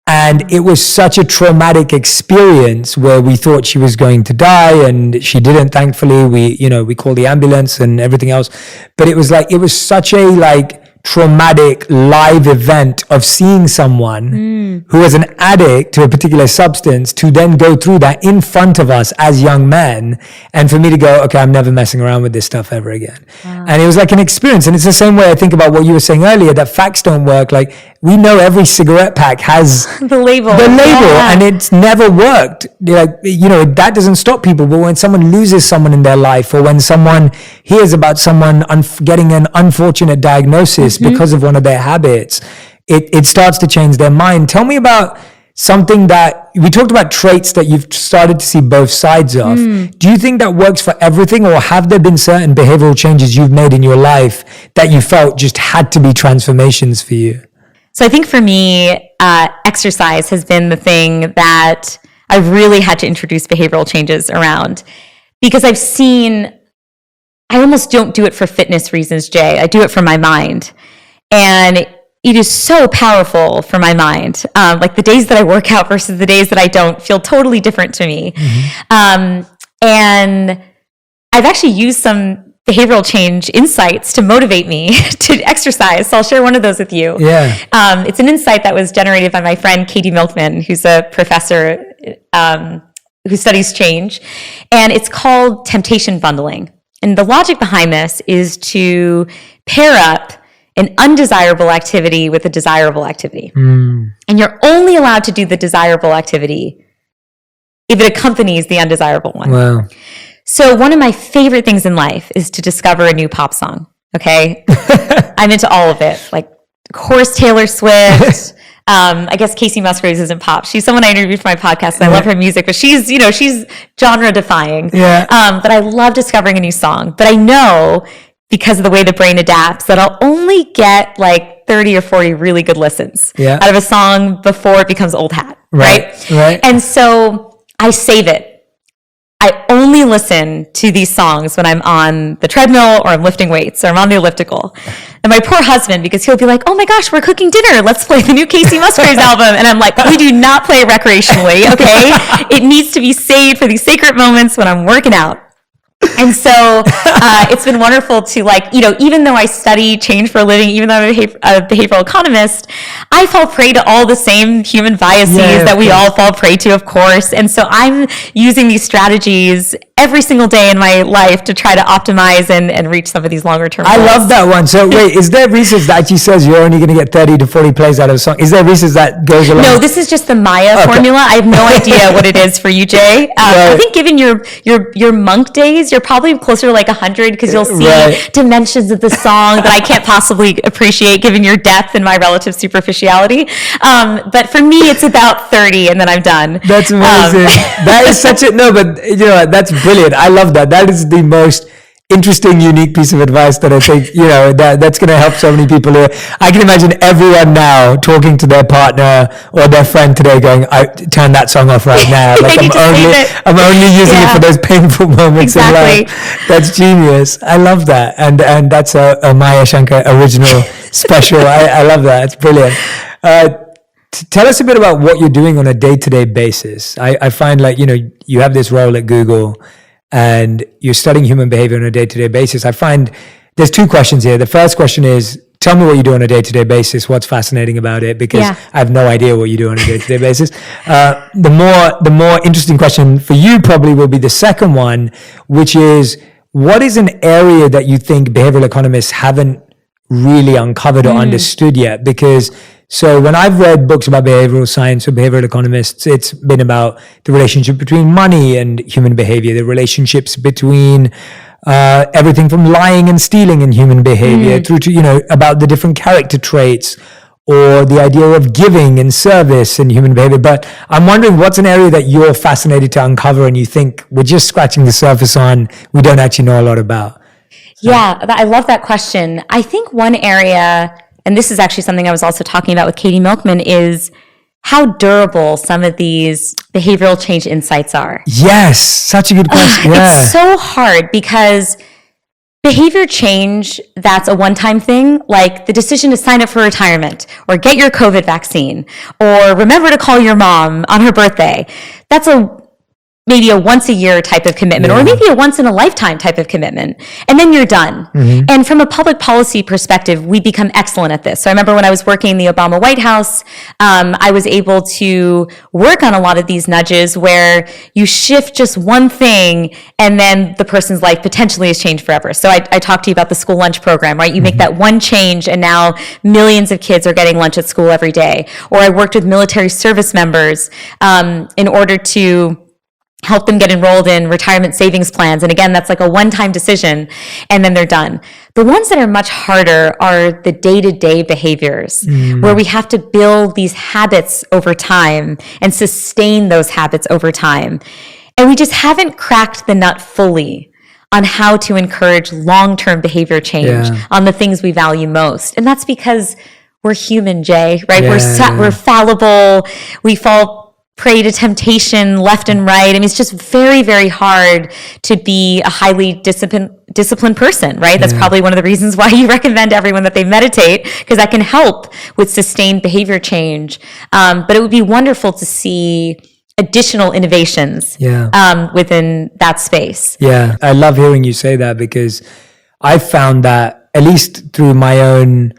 And it was such a traumatic experience where we thought she was going to die, and she didn't, thankfully. We called the ambulance and everything else. But it was such a traumatic live event of seeing someone who was an addict to a particular substance to then go through that in front of us as young men, and for me to go, okay, I'm never messing around with this stuff ever again. And it was like an experience. And it's the same way I think about what you were saying earlier, that facts don't work. Like, we know every cigarette pack has the label, and it's never worked. That doesn't stop people. But when someone loses someone in their life, or when someone hears about someone getting an unfortunate diagnosis because of one of their habits, it starts to change their mind. Tell me about something that we talked about, traits that you've started to see both sides of. Do you think that works for everything, or have there been certain behavioral changes you've made in your life that you felt just had to be transformations for you? So I think for me, exercise has been the thing that I've really had to introduce behavioral changes around, because I've seen, I almost don't do it for fitness reasons, Jay. I do it for my mind. And it is so powerful for my mind. Like the days that I work out versus the days that I don't feel totally different to me. And I've actually used some behavioral change insights to motivate me to exercise. So I'll share one of those with you. Yeah. It's an insight that was generated by my friend, Katie Milkman, who's a professor who studies change. And it's called temptation bundling. And the logic behind this is to pair up an undesirable activity with a desirable activity. And you're only allowed to do the desirable activity if it accompanies the undesirable one. Wow. So one of my favorite things in life is to discover a new pop song, okay? I'm into all of it, like, of course, Taylor Swift. I guess Casey Musgraves isn't pop. She's someone I interviewed for my podcast, and I love her music, but she's genre-defying. Yeah. But I love discovering a new song. But I know, because of the way the brain adapts, that I'll only get, like, 30 or 40 really good listens Yeah. out of a song before it becomes old hat, right? Right. And so I save it. I only listen to these songs when I'm on the treadmill or I'm lifting weights or I'm on the elliptical. And my poor husband, because he'll be like, oh my gosh, we're cooking dinner. Let's play the new Casey Musgraves album. And I'm like, we do not play recreationally, okay? It needs to be saved for these sacred moments when I'm working out. And so it's been wonderful to, like, you know, even though I study change for a living, even though I'm a behavioral economist, I fall prey to all the same human biases that we all fall prey to, of course. And so I'm using these strategies every single day in my life to try to optimize and reach some of these longer term goals. I love that one. So wait, is there research that actually says you're only going to get 30 to 40 plays out of a song? Is there research that goes along? No, this is just the Maya formula. I have no idea what it is for you, Jay. I think given your monk days, you're probably closer to like 100 because you'll see dimensions of the song that I can't possibly appreciate given your depth and my relative superficiality. But for me, it's about 30 and then I'm done. That's amazing. That is such a, no, but you know, that's brilliant. I love that. That is the most interesting, unique piece of advice that I think, you know, that's going to help so many people here. I can imagine everyone now talking to their partner or their friend today going, I turn that song off right now. Like I'm only using it for those painful moments in life. That's genius. I love that. And that's a Maya Shankar original special. I love that. It's brilliant. Tell us a bit about what you're doing on a day-to-day basis. I find, like, you know, you have this role at Google and you're studying human behavior on a day-to-day basis. I find there's two questions here. The first question is, tell me what you do on a day-to-day basis. What's fascinating about it? Because I have no idea what you do on a day-to-day basis. The more interesting question for you probably will be the second one, which is, what is an area that you think behavioral economists haven't really uncovered or understood yet? Because so when I've read books about behavioral science or behavioral economists, it's been about the relationship between money and human behavior, the relationships between everything from lying and stealing in human behavior through to, you know, about the different character traits or the idea of giving and service in human behavior. But I'm wondering, what's an area that you're fascinated to uncover and you think we're just scratching the surface on, we don't actually know a lot about? Yeah, I love that question. I think one area, and this is actually something I was also talking about with Katie Milkman, is how durable some of these behavioral change insights are. Yes, such a good question. It's so hard because behavior change that's a one-time thing, like the decision to sign up for retirement or get your COVID vaccine or remember to call your mom on her birthday, that's maybe a once a year type of commitment or maybe a once in a lifetime type of commitment. And then you're done. And from a public policy perspective, we become excellent at this. So I remember when I was working in the Obama White House, I was able to work on a lot of these nudges where you shift just one thing and then the person's life potentially is changed forever. So I talked to you about the school lunch program, right? You make that one change and now millions of kids are getting lunch at school every day. Or I worked with military service members in order to help them get enrolled in retirement savings plans. And again, that's like a one-time decision and then they're done. The ones that are much harder are the day-to-day behaviors where we have to build these habits over time and sustain those habits over time. And we just haven't cracked the nut fully on how to encourage long-term behavior change on the things we value most. And that's because we're human, Jay, right? We're fallible. We fall prey to temptation left and right. I mean, it's just very, very hard to be a highly disciplined person, right? That's probably one of the reasons why you recommend to everyone that they meditate, because that can help with sustained behavior change. But it would be wonderful to see additional innovations within that space. Yeah, I love hearing you say that, because I've found that, at least through my own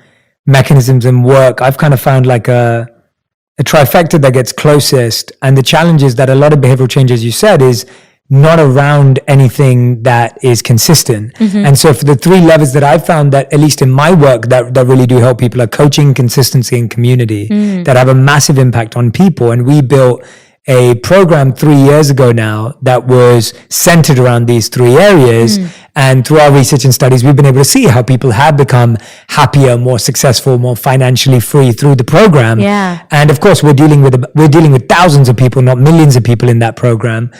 mechanisms and work, I've kind of found like a trifecta that gets closest. And the challenge is that a lot of behavioral change, as you said, is not around anything that is consistent. And so for the three levers that I've found that, at least in my work, that really do help people, are coaching, consistency, and community, that have a massive impact on people. And we built a program 3 years ago now that was centered around these three areas. And through our research and studies, we've been able to see how people have become happier, more successful, more financially free through the program. And of course, we're dealing with thousands of people, not millions of people in that program.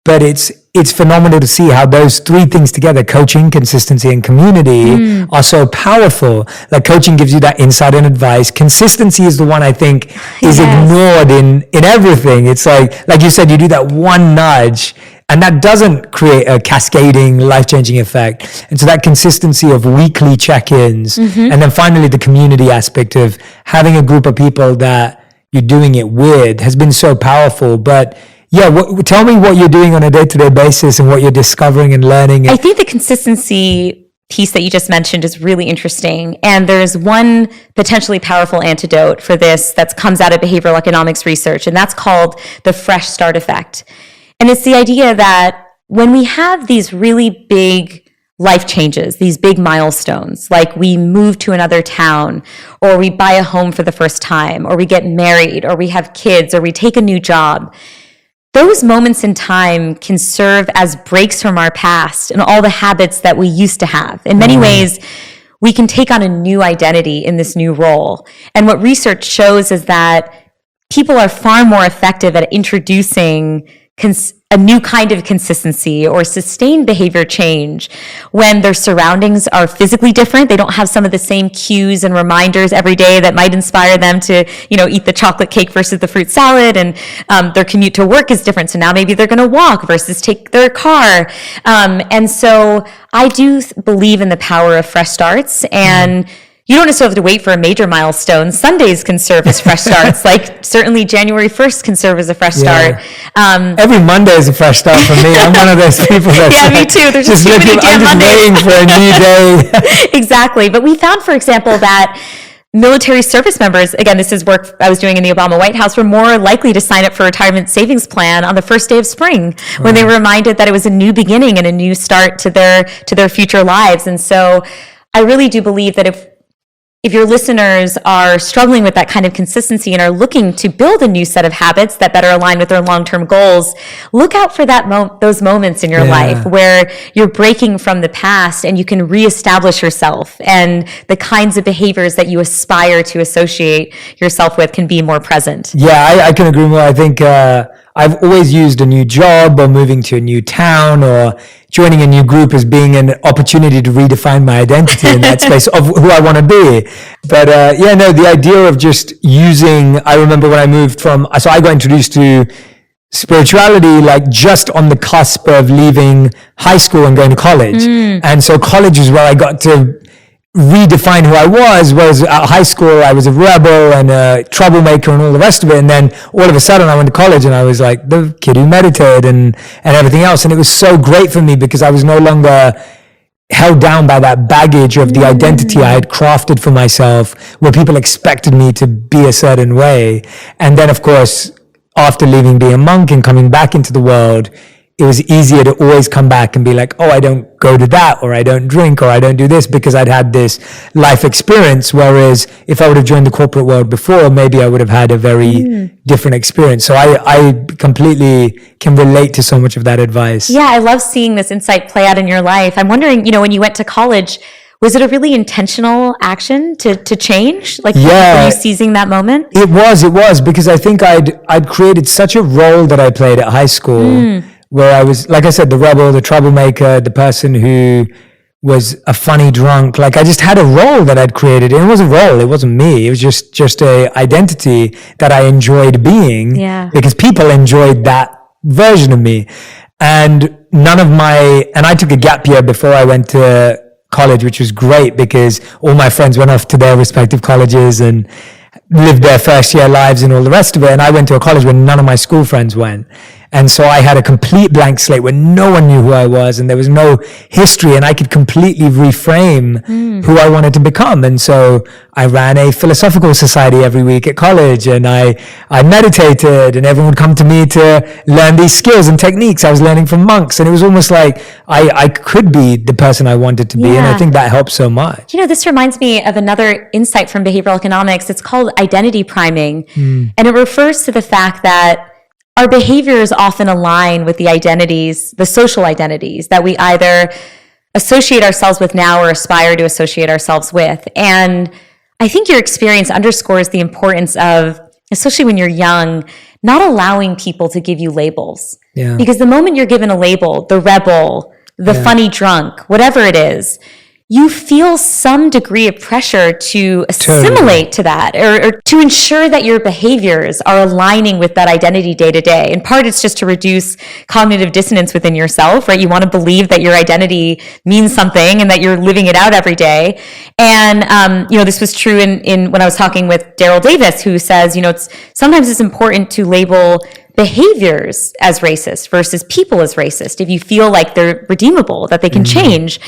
But it's it's phenomenal to see how those three things together, coaching, consistency, and community, are so powerful. Like coaching gives you that insight and advice. Consistency is the one I think is ignored in everything. It's like you said, you do that one nudge and that doesn't create a cascading, life-changing effect. And so that consistency of weekly check-ins, and then finally the community aspect of having a group of people that you're doing it with has been so powerful. But yeah, tell me what you're doing on a day-to-day basis and what you're discovering and learning. I think the consistency piece that you just mentioned is really interesting. And there's one potentially powerful antidote for this that comes out of behavioral economics research, and that's called the fresh start effect. And it's the idea that when we have these really big life changes, these big milestones, like we move to another town, or we buy a home for the first time, or we get married, or we have kids, or we take a new job, those moments in time can serve as breaks from our past and all the habits that we used to have. In many ways, we can take on a new identity in this new role. And what research shows is that people are far more effective at introducing a new kind of consistency or sustained behavior change when their surroundings are physically different. They don't have some of the same cues and reminders every day that might inspire them to, eat the chocolate cake versus the fruit salad, and their commute to work is different. So now maybe they're going to walk versus take their car. And so I do believe in the power of fresh starts, and you don't necessarily have to wait for a major milestone. Sundays can serve as fresh starts. Like certainly January 1st can serve as a fresh start. Every Monday is a fresh start for me. I'm one of those people that's me too. There's just I'm just waiting for a new day. Exactly. But we found, for example, that military service members, again, this is work I was doing in the Obama White House, were more likely to sign up for a retirement savings plan on the first day of spring when they were reminded that it was a new beginning and a new start to their future lives. And so I really do believe that if your listeners are struggling with that kind of consistency and are looking to build a new set of habits that better align with their long-term goals, look out for those moments in your life where you're breaking from the past and you can reestablish yourself, and the kinds of behaviors that you aspire to associate yourself with can be more present. Yeah, I can agree more. I think I've always used a new job or moving to a new town or joining a new group as being an opportunity to redefine my identity in that space of who I want to be. But the idea of just using, I remember when I moved so I got introduced to spirituality like just on the cusp of leaving high school and going to college. And so college is where I got to redefine who I was. Whereas at high school, I was a rebel and a troublemaker and all the rest of it. And then all of a sudden I went to college and I was like the kid who meditated and everything else. And it was so great for me because I was no longer held down by that baggage of the identity I had crafted for myself, where people expected me to be a certain way. And then of course, after leaving being a monk and coming back into the world, it was easier to always come back and be like, oh, I don't go to that, or I don't drink, or I don't do this, because I'd had this life experience. Whereas if I would have joined the corporate world before, maybe I would have had a very different experience. So I completely can relate to so much of that advice. Yeah, I love seeing this insight play out in your life. I'm wondering, when you went to college, was it a really intentional action to change? Like, were you seizing that moment? It was, because I think I'd created such a role that I played at high school, where I was, like I said, the rebel, the troublemaker, the person who was a funny drunk. Like I just had a role that I'd created. And it was a role. It wasn't me. It was just a identity that I enjoyed being, because people enjoyed that version of me. And I took a gap year before I went to college, which was great because all my friends went off to their respective colleges and lived their first year lives and all the rest of it. And I went to a college where none of my school friends went. And so I had a complete blank slate where no one knew who I was and there was no history, and I could completely reframe who I wanted to become. And so I ran a philosophical society every week at college, and I meditated, and everyone would come to me to learn these skills and techniques I was learning from monks. And it was almost like I could be the person I wanted to be. And I think that helped so much. This reminds me of another insight from behavioral economics. It's called identity priming. And it refers to the fact that our behaviors often align with the identities, the social identities that we either associate ourselves with now or aspire to associate ourselves with. And I think your experience underscores the importance of, especially when you're young, not allowing people to give you labels. Yeah. Because the moment you're given a label, the rebel, the funny drunk, whatever it is, you feel some degree of pressure to assimilate to that or to ensure that your behaviors are aligning with that identity day to day. In part, it's just to reduce cognitive dissonance within yourself, right? You want to believe that your identity means something and that you're living it out every day. And, this was true in when I was talking with Daryl Davis, who says, sometimes it's important to label behaviors as racist versus people as racist if you feel like they're redeemable, that they can change.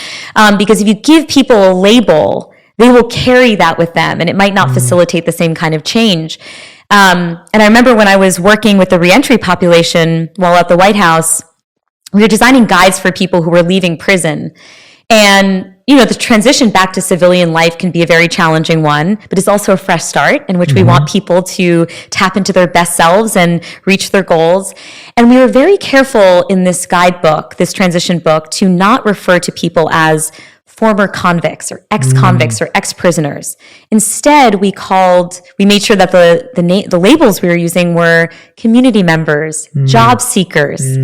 Because if you give people a label, they will carry that with them and it might not facilitate the same kind of change. And I remember when I was working with the reentry population while at the White House, we were designing guides for people who were leaving prison. And the transition back to civilian life can be a very challenging one, but it's also a fresh start in which we want people to tap into their best selves and reach their goals. And we were very careful in this guidebook, this transition book, to not refer to people as former convicts or ex-convicts or ex-prisoners. Instead, we made sure that the labels we were using were community members, job seekers.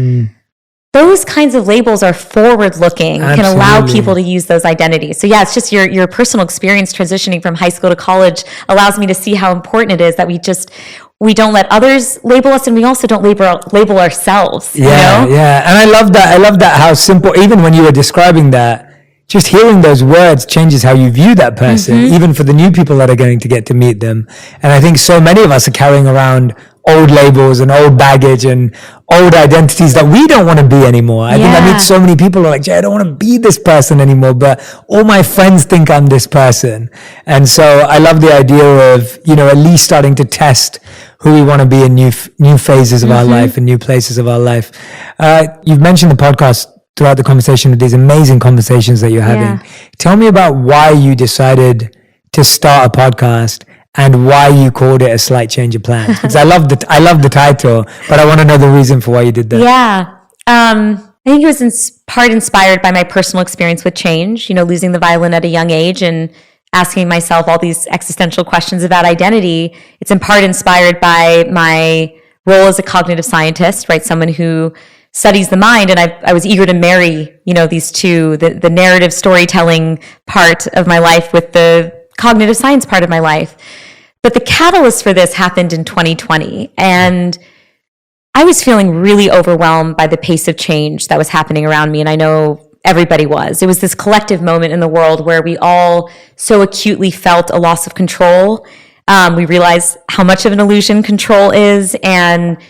Those kinds of labels are forward-looking, can allow people to use those identities. So yeah, it's just your personal experience transitioning from high school to college allows me to see how important it is that we don't let others label us, and we also don't label ourselves. Yeah, yeah. And I love that how simple, even when you were describing that, just hearing those words changes how you view that person, even for the new people that are going to get to meet them. And I think so many of us are carrying around old labels and old baggage and old identities that we don't want to be anymore. I think I meet so many people who are like, Jay, I don't want to be this person anymore, but all my friends think I'm this person. And so I love the idea of, at least starting to test who we want to be in new phases of our life and new places of our life. You've mentioned the podcast throughout the conversation, with these amazing conversations that you're having. Tell me about why you decided to start a podcast and why you called it A Slight Change of Plans. Because I love the title, but I want to know the reason for why you did that. Yeah. I think it was in part inspired by my personal experience with change, losing the violin at a young age and asking myself all these existential questions about identity. It's in part inspired by my role as a cognitive scientist, right? Someone who studies the mind, and I was eager to marry, these two, the narrative storytelling part of my life with the cognitive science part of my life. But the catalyst for this happened in 2020, and I was feeling really overwhelmed by the pace of change that was happening around me, and I know everybody was. It was this collective moment in the world where we all so acutely felt a loss of control. We realized how much of an illusion control is, and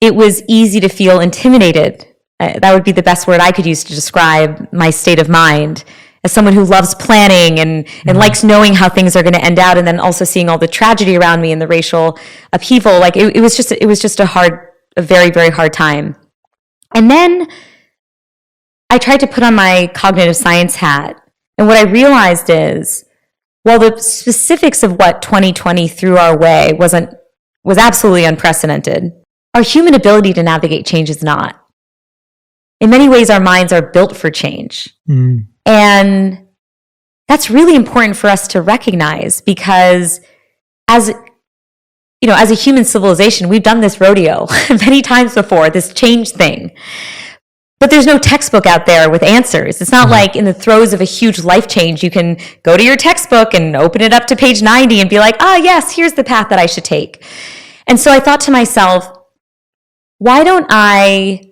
it was easy to feel intimidated. That would be the best word I could use to describe my state of mind. As someone who loves planning and likes knowing how things are going to end out, and then also seeing all the tragedy around me and the racial upheaval, like it was just a very, very hard time. And then I tried to put on my cognitive science hat, and what I realized is, while the specifics of what 2020 threw our way was absolutely unprecedented, our human ability to navigate change is not. In many ways, our minds are built for change. And that's really important for us to recognize, because as a human civilization, we've done this rodeo many times before, this change thing. But there's no textbook out there with answers. It's not like in the throes of a huge life change, you can go to your textbook and open it up to page 90 and be like, yes, here's the path that I should take. And so I thought to myself, why don't I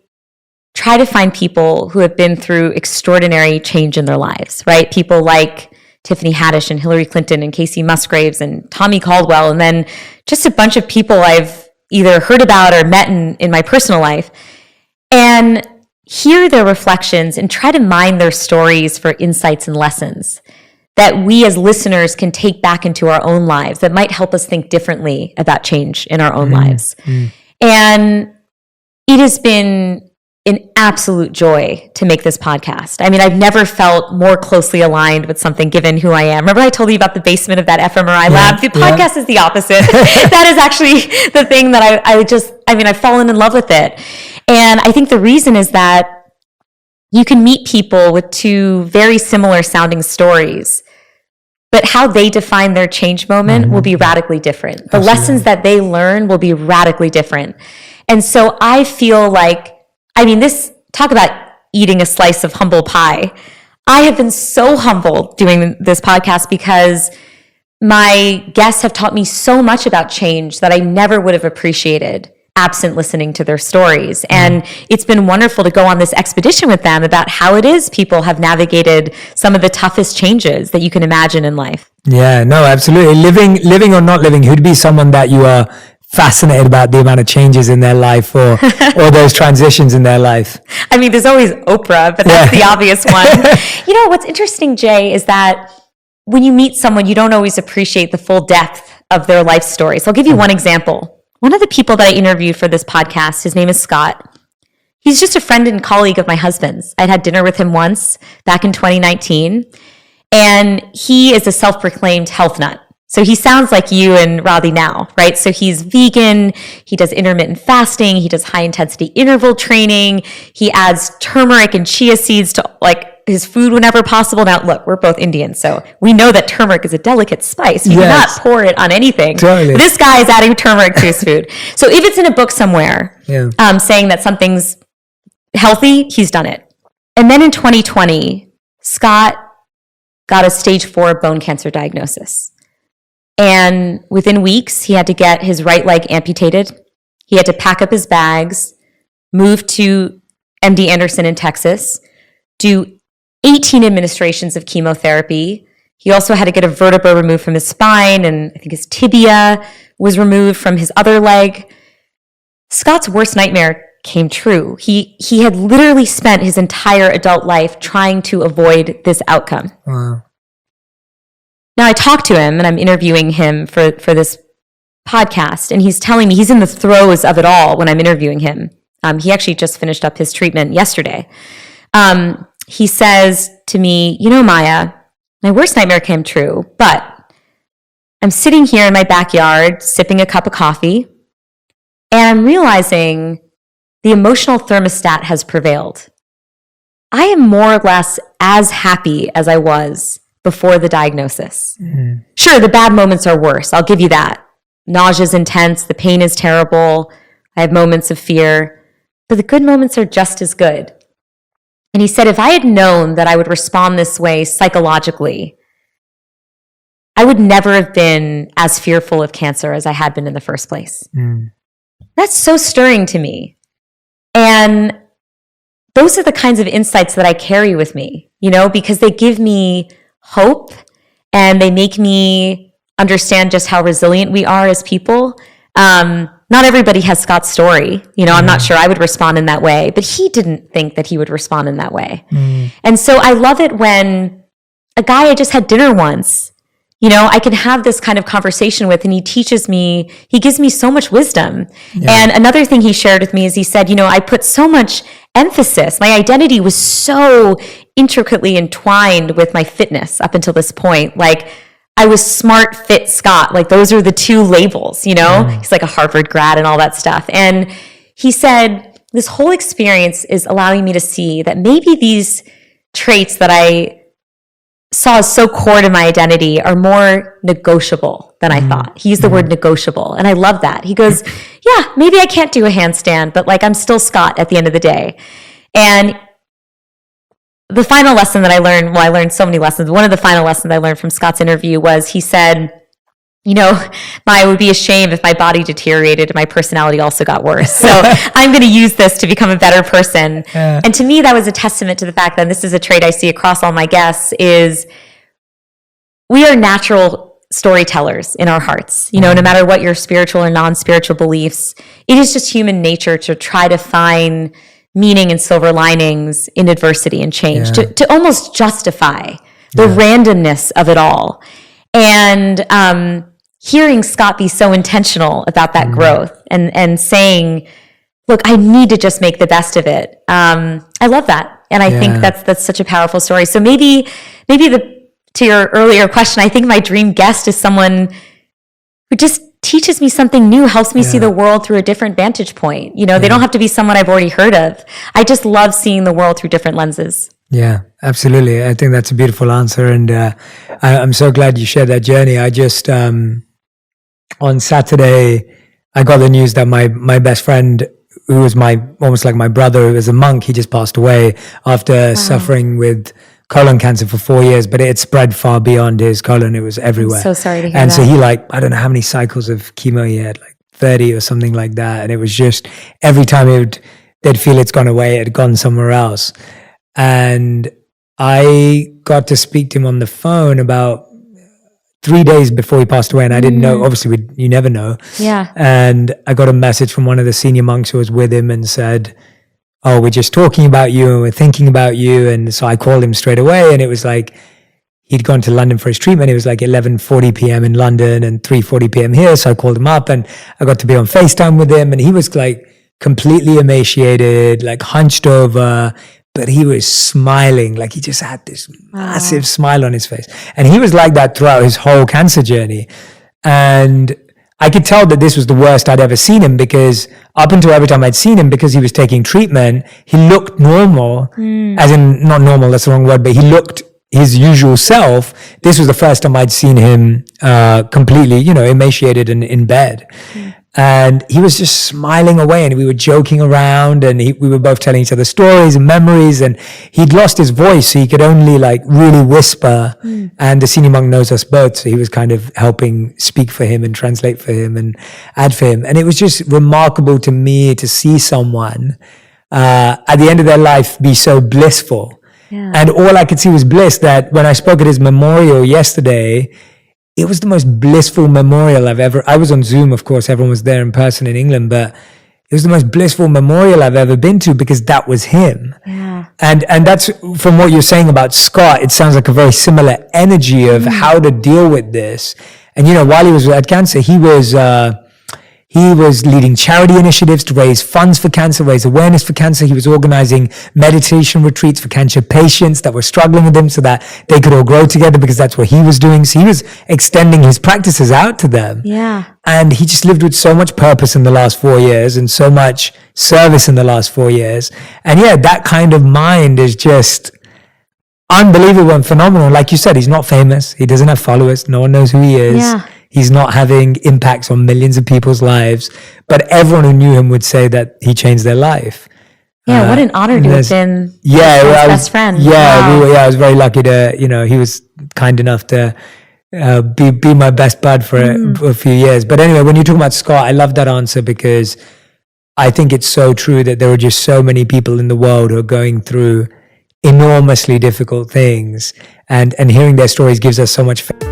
try to find people who have been through extraordinary change in their lives, right? People like Tiffany Haddish and Hillary Clinton and Casey Musgraves and Tommy Caldwell, and then just a bunch of people I've either heard about or met in my personal life, and hear their reflections and try to mine their stories for insights and lessons that we as listeners can take back into our own lives that might help us think differently about change in our own lives. And it has been an absolute joy to make this podcast. I mean, I've never felt more closely aligned with something given who I am. Remember I told you about the basement of that fMRI lab? The podcast is the opposite. That is actually the thing that I've fallen in love with it. And I think the reason is that you can meet people with two very similar sounding stories, but how they define their change moment will be radically different. The lessons that they learn will be radically different. And so I feel like I mean, talk about eating a slice of humble pie. I have been so humble doing this podcast because my guests have taught me so much about change that I never would have appreciated absent listening to their stories. And it's been wonderful to go on this expedition with them about how it is people have navigated some of the toughest changes that you can imagine in life. Yeah, no, absolutely. Living or not living, who'd be someone that you are fascinated about the amount of changes in their life or those transitions in their life? I mean, there's always Oprah, but that's the obvious one. You know, what's interesting, Jay, is that when you meet someone, you don't always appreciate the full depth of their life story. So I'll give you one example. One of the people that I interviewed for this podcast, his name is Scott. He's just a friend and colleague of my husband's. I'd had dinner with him once back in 2019, and he is a self-proclaimed health nut. So he sounds like you and Radhi now, right? So he's vegan, he does intermittent fasting, he does high-intensity interval training, he adds turmeric and chia seeds to his food whenever possible. Now, look, we're both Indian, so we know that turmeric is a delicate spice. You cannot pour it on anything. Totally. This guy is adding turmeric to his food. So if it's in a book somewhere saying that something's healthy, he's done it. And then in 2020, Scott got a stage 4 bone cancer diagnosis. And within weeks, he had to get his right leg amputated. He had to pack up his bags, move to MD Anderson in Texas, do 18 administrations of chemotherapy. He also had to get a vertebra removed from his spine, and I think his tibia was removed from his other leg. Scott's worst nightmare came true. He had literally spent his entire adult life trying to avoid this outcome. Wow. Now I talked to him, and I'm interviewing him for this podcast, and he's telling me he's in the throes of it all when I'm interviewing him. He actually just finished up his treatment yesterday. He says to me, you know, Maya, my worst nightmare came true, but I'm sitting here in my backyard sipping a cup of coffee, and I'm realizing the emotional thermostat has prevailed. I am more or less as happy as I was before the diagnosis. Mm-hmm. Sure, the bad moments are worse. I'll give you that. Nausea is intense. The pain is terrible. I have moments of fear, but the good moments are just as good. And he said, if I had known that I would respond this way psychologically, I would never have been as fearful of cancer as I had been in the first place. Mm. That's so stirring to me. And those are the kinds of insights that I carry with me, you know, because they give me hope and they make me understand just how resilient we are as people. Not everybody has Scott's story. You know, I'm not sure I would respond in that way, but he didn't think that he would respond in that way. Mm. And so I love it when a guy I just had dinner once, you know, I can have this kind of conversation with, and he teaches me, he gives me so much wisdom. Yeah. And another thing he shared with me is he said, you know, I put so much emphasis, my identity was so intricately entwined with my fitness up until this point. Like, I was smart, fit Scott. Like, those are the two labels, you know? He's like a Harvard grad and all that stuff. And he said, this whole experience is allowing me to see that maybe these traits that I saw as so core to my identity are more negotiable than I thought. He used the word negotiable, and I love that. He goes, yeah, maybe I can't do a handstand, but like, I'm still Scott at the end of the day. And the final lesson that I learned, well, I learned so many lessons. One of the final lessons I learned from Scott's interview was he said, you know, I would be ashamed if my body deteriorated and my personality also got worse. So I'm going to use this to become a better person. Yeah. And to me, that was a testament to the fact that, this is a trait I see across all my guests, is we are natural storytellers in our hearts. You know, no matter what your spiritual or non-spiritual beliefs, it is just human nature to try to find meaning and silver linings in adversity and change, to almost justify the randomness of it all. And hearing Scott be so intentional about that growth and saying, look, I need to just make the best of it. I love that. And I think that's such a powerful story. So maybe to your earlier question, I think my dream guest is someone who just teaches me something new, helps me see the world through a different vantage point. You know, they don't have to be someone I've already heard of. I just love seeing the world through different lenses. Yeah, absolutely. I think that's a beautiful answer. And I'm so glad you shared that journey. I just, on Saturday, I got the news that my best friend who was almost like my brother, who was a monk. He just passed away after suffering with colon cancer for 4 years, but it spread far beyond his colon. It was everywhere. I'm so sorry to hear and that. so he I don't know how many cycles of chemo he had, like 30 or something like that. And it was just every time they'd feel it's gone away, it had gone somewhere else. And I got to speak to him on the phone about 3 days before he passed away, and I didn't know. Obviously, you never know. Yeah. And I got a message from one of the senior monks who was with him and said, "Oh, we're just talking about you and we're thinking about you." And so I called him straight away, and it was like he'd gone to London for his treatment. It was like 11:40 p.m. in London and 3:40 p.m. here. So I called him up, and I got to be on FaceTime with him, and he was like completely emaciated, like hunched over. But he was smiling, like he just had this massive smile on his face. And he was like that throughout his whole cancer journey. And I could tell that this was the worst I'd ever seen him, because up until every time I'd seen him, because he was taking treatment, he looked normal, as in not normal, that's the wrong word, but he looked his usual self. This was the first time I'd seen him completely, emaciated and in bed. And he was just smiling away, and we were joking around, and we were both telling each other stories and memories, and he'd lost his voice, so he could only like really whisper. And the senior monk knows us both, so he was kind of helping speak for him and translate for him and add for him. And it was just remarkable to me to see someone at the end of their life be so blissful. Yeah. And all I could see was bliss. That when I spoke at his memorial yesterday, it was the most blissful memorial I was on Zoom, of course, everyone was there in person in England, but it was the most blissful memorial I've ever been to, because that was him. Yeah. And that's, from what you're saying about Scott, it sounds like a very similar energy of how to deal with this. And, while he was at cancer, he was leading charity initiatives to raise funds for cancer, raise awareness for cancer. He was organizing meditation retreats for cancer patients that were struggling with him, so that they could all grow together, because that's what he was doing. So he was extending his practices out to them. Yeah. And he just lived with so much purpose in the last 4 years, and so much service in the last 4 years. And yeah, that kind of mind is just unbelievable and phenomenal. Like you said, he's not famous. He doesn't have followers. No one knows who he is. Yeah. He's not having impacts on millions of people's lives, but everyone who knew him would say that he changed their life. Yeah, what an honor to have been his best friend. Yeah, wow. I was very lucky to, he was kind enough to be my best bud for a few years. But anyway, when you talk about Scott, I love that answer, because I think it's so true that there are just so many people in the world who are going through enormously difficult things, and hearing their stories gives us so much faith.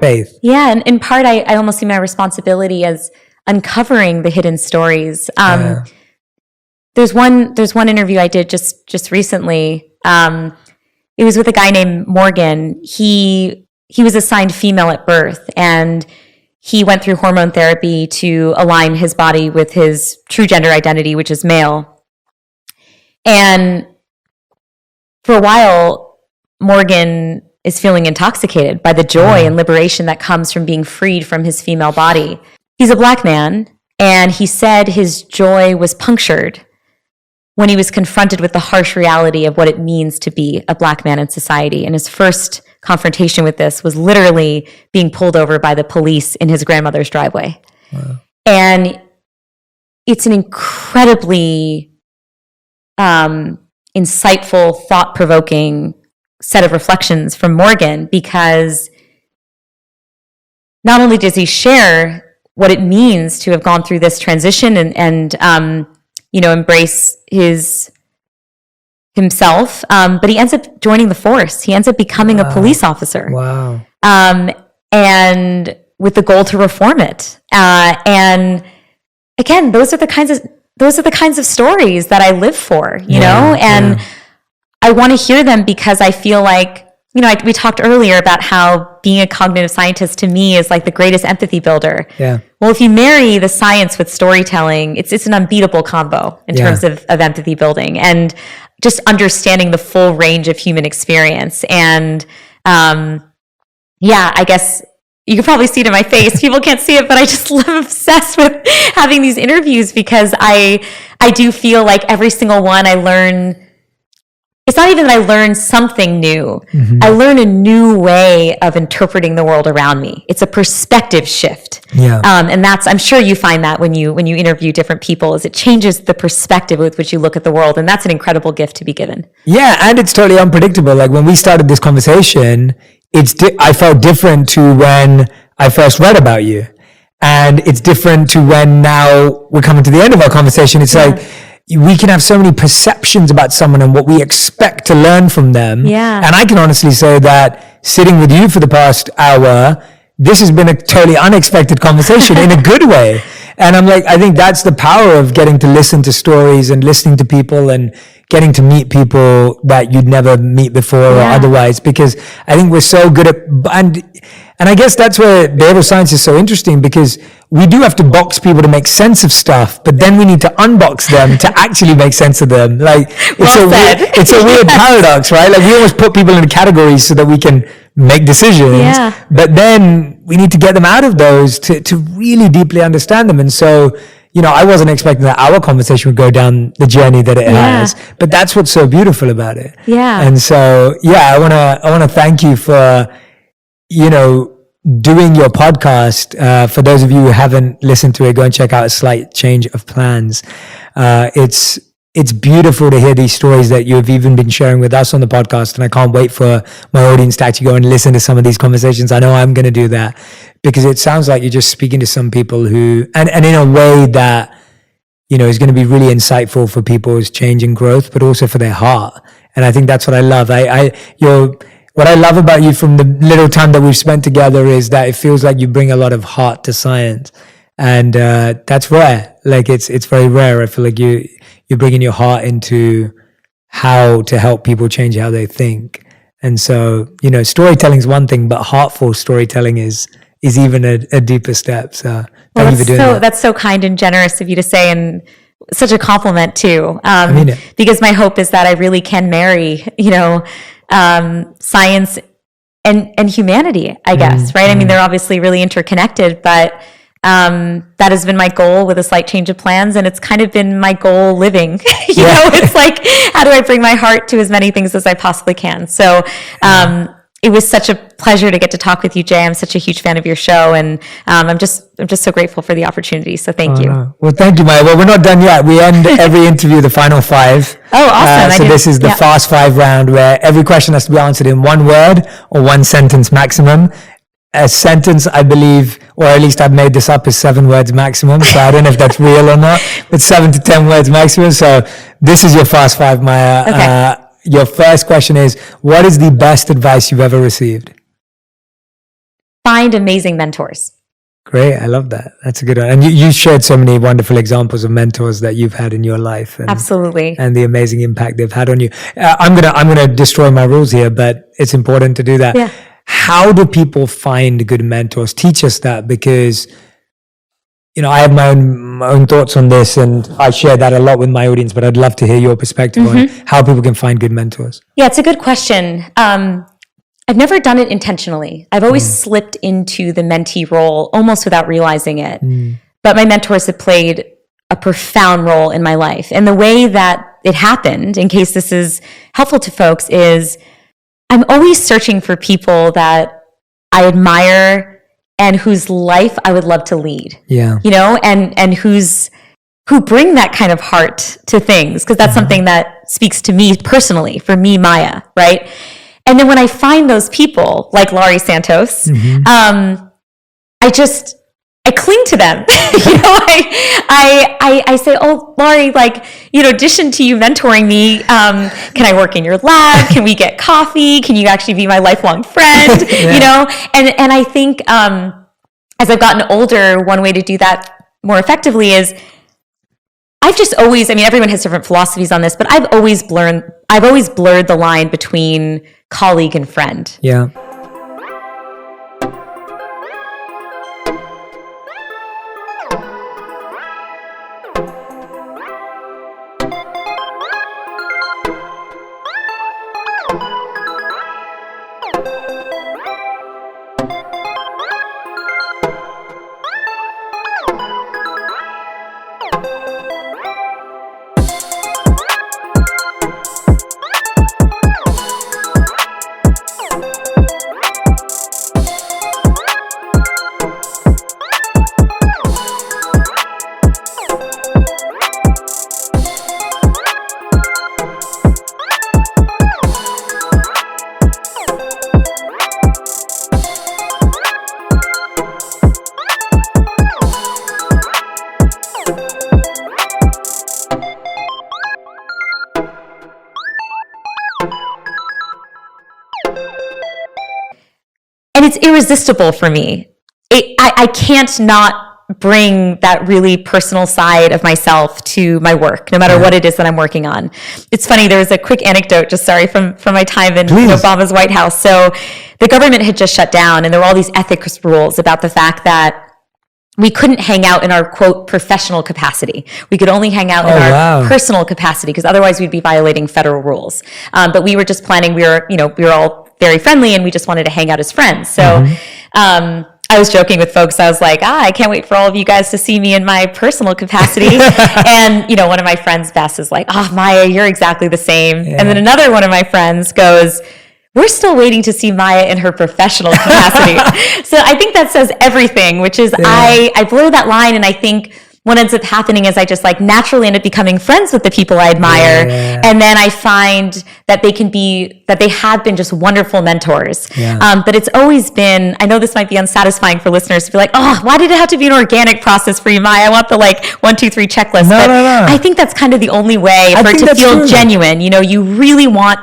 Faith. Yeah, and in part, I almost see my responsibility as uncovering the hidden stories. There's one interview I did just recently. It was with a guy named Morgan. He was assigned female at birth, and he went through hormone therapy to align his body with his true gender identity, which is male. And for a while, Morgan is feeling intoxicated by the joy and liberation that comes from being freed from his female body. He's a Black man, and he said his joy was punctured when he was confronted with the harsh reality of what it means to be a Black man in society. And his first confrontation with this was literally being pulled over by the police in his grandmother's driveway. Wow. And it's an incredibly insightful, thought-provoking set of reflections from Morgan, because not only does he share what it means to have gone through this transition and embrace himself. But he ends up joining the force. He ends up becoming a police officer. Wow. And with the goal to reform it. And again, those are the kinds of stories that I live for, you know, and I want to hear them because I feel like, we talked earlier about how being a cognitive scientist to me is like the greatest empathy builder. Yeah. Well, if you marry the science with storytelling, it's an unbeatable combo in terms of empathy building and just understanding the full range of human experience. And I guess you can probably see it in my face. People can't see it, but I just am obsessed with having these interviews because I do feel like every single one I learn. It's not even that I learn something new. Mm-hmm. I learn a new way of interpreting the world around me. It's a perspective shift. Yeah. And I'm sure you find that when you interview different people, is it changes the perspective with which you look at the world. And that's an incredible gift to be given. Yeah. And it's totally unpredictable. Like when we started this conversation, I felt different to when I first read about you. And it's different to when now we're coming to the end of our conversation. It's like, we can have so many perceptions about someone and what we expect to learn from them. Yeah. And I can honestly say that sitting with you for the past hour, this has been a totally unexpected conversation in a good way. And I'm like, I think that's the power of getting to listen to stories and listening to people and getting to meet people that you'd never meet before or otherwise, because I think we're so good at, and I guess that's where behavioral science is so interesting, because we do have to box people to make sense of stuff, but then we need to unbox them to actually make sense of them. Like, it's a weird paradox, right? Like we almost put people in categories so that we can make decisions, but then we need to get them out of those to really deeply understand them. And so, I wasn't expecting that our conversation would go down the journey that it has, but that's what's so beautiful about it. Yeah. And so, I want to thank you for, doing your podcast. For those of you who haven't listened to it, go and check out A Slight Change of Plans. It's beautiful to hear these stories that you've even been sharing with us on the podcast. And I can't wait for my audience to actually go and listen to some of these conversations. I know I'm going to do that because it sounds like you're just speaking to some people who, and in a way that, is going to be really insightful for people's change and growth, but also for their heart. And I think that's what I love. What I love about you from the little time that we've spent together is that it feels like you bring a lot of heart to science. And that's rare. Like it's very rare. I feel like you're bringing your heart into how to help people change how they think. And so, storytelling is one thing, but heartful storytelling is even a deeper step. So thank you for doing that. That's so kind and generous of you to say, and such a compliment too. I mean it. Because my hope is that I really can marry, science and humanity, I guess, right? I mean, they're obviously really interconnected, but that has been my goal with A Slight Change of Plans, and it's kind of been my goal living. It's like, how do I bring my heart to as many things as I possibly can? So it was such a pleasure to get to talk with you, Jay. I'm such a huge fan of your show, and I'm just so grateful for the opportunity. So thank you. No. Well, thank you, Maya. Well, we're not done yet. We end every interview the final five. Oh, awesome! So this is the fast five round, where every question has to be answered in one word or one sentence maximum. A sentence, I believe, or at least I've made this up, is 7 words maximum. So I don't know if that's real or not, but 7 to 10 words maximum. So this is your fast five, Maya. Okay. Your first question is, what is the best advice you've ever received? Find amazing mentors. Great. I love that. That's a good one. And you shared so many wonderful examples of mentors that you've had in your life. Absolutely. And the amazing impact they've had on you. I'm going to destroy my rules here, but it's important to do that. Yeah. How do people find good mentors? Teach us that, because I have my own thoughts on this, and I share that a lot with my audience, but I'd love to hear your perspective on how people can find good mentors. Yeah, it's a good question. I've never done it intentionally. I've always slipped into the mentee role almost without realizing it. But my mentors have played a profound role in my life. And the way that it happened, in case this is helpful to folks, is I'm always searching for people that I admire and whose life I would love to lead. Yeah. And who bring that kind of heart to things, because that's something that speaks to me personally, for me, Maya, right? And then when I find those people, like Laurie Santos, I cling to them. I say, oh, Laurie, like, in addition to you mentoring me, can I work in your lab? Can we get coffee? Can you actually be my lifelong friend? And I think as I've gotten older, one way to do that more effectively is I've just always, everyone has different philosophies on this, but I've always blurred the line between colleague and friend. Yeah. And it's irresistible for me. I can't not bring that really personal side of myself to my work, no matter what it is that I'm working on. It's funny, there was a quick anecdote, from my time in Obama's White House. So the government had just shut down, and there were all these ethics rules about the fact that we couldn't hang out in our, quote, professional capacity. We could only hang out in our personal capacity, because otherwise we'd be violating federal rules. But we were just planning, we were all very friendly, and we just wanted to hang out as friends. So I was joking with folks. I was like, I can't wait for all of you guys to see me in my personal capacity. And, one of my friends, Bess, is like, Maya, you're exactly the same. Yeah. And then another one of my friends goes, we're still waiting to see Maya in her professional capacity. So I think that says everything, which is I blur that line, and I think what ends up happening is I just naturally end up becoming friends with the people I admire. Yeah. And then I find that they have been just wonderful mentors. Yeah. But it's always been, I know this might be unsatisfying for listeners to be like, why did it have to be an organic process for you, Maya? I want the 1, 2, 3 checklist. No. I think that's kind of the only way for it to feel genuine. You really want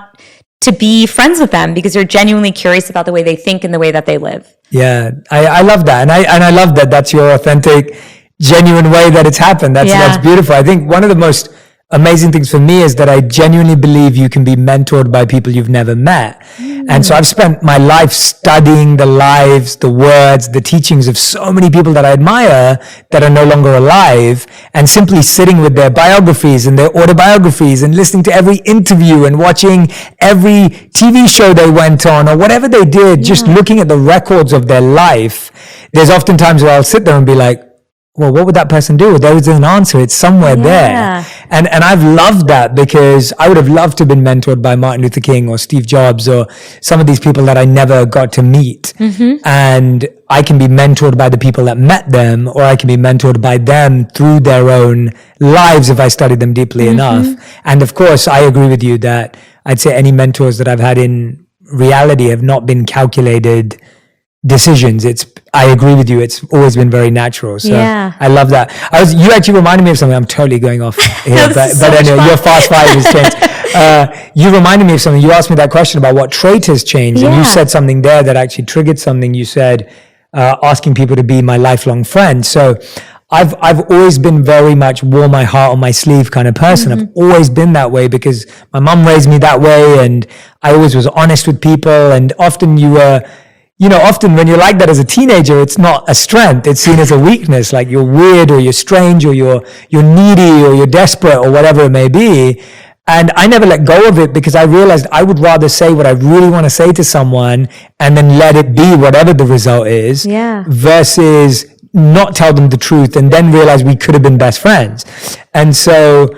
to be friends with them because you're genuinely curious about the way they think and the way that they live. Yeah, I love that. And I love that that's your authentic, genuine way that it's happened. That's beautiful. I think one of the most amazing things for me is that I genuinely believe you can be mentored by people you've never met. And so I've spent my life studying the lives, the words, the teachings of so many people that I admire that are no longer alive, and simply sitting with their biographies and their autobiographies and listening to every interview and watching every TV show they went on or whatever they did, just looking at the records of their life. There's often times where I'll sit there and be like, well, what would that person do? There is an answer. It's somewhere there. And I've loved that because I would have loved to have been mentored by Martin Luther King or Steve Jobs or some of these people that I never got to meet. And I can be mentored by the people that met them, or I can be mentored by them through their own lives if I study them deeply enough. And of course, I agree with you that I'd say any mentors that I've had in reality have not been calculated decisions. I agree with you. It's always been very natural. So I love that. You actually reminded me of something. I'm totally going off here, but anyway, your fast five has changed. You reminded me of something. You asked me that question about what trait has changed, and you said something there that actually triggered something. You said asking people to be my lifelong friend. So I've always been very much wore my heart on my sleeve kind of person. I've always been that way because my mom raised me that way, and I always was honest with people. And often often when you're like that as a teenager, it's not a strength. It's seen as a weakness, like you're weird or you're strange or you're needy or you're desperate or whatever it may be. And I never let go of it because I realized I would rather say what I really want to say to someone and then let it be whatever the result is versus not tell them the truth and then realize we could have been best friends. And so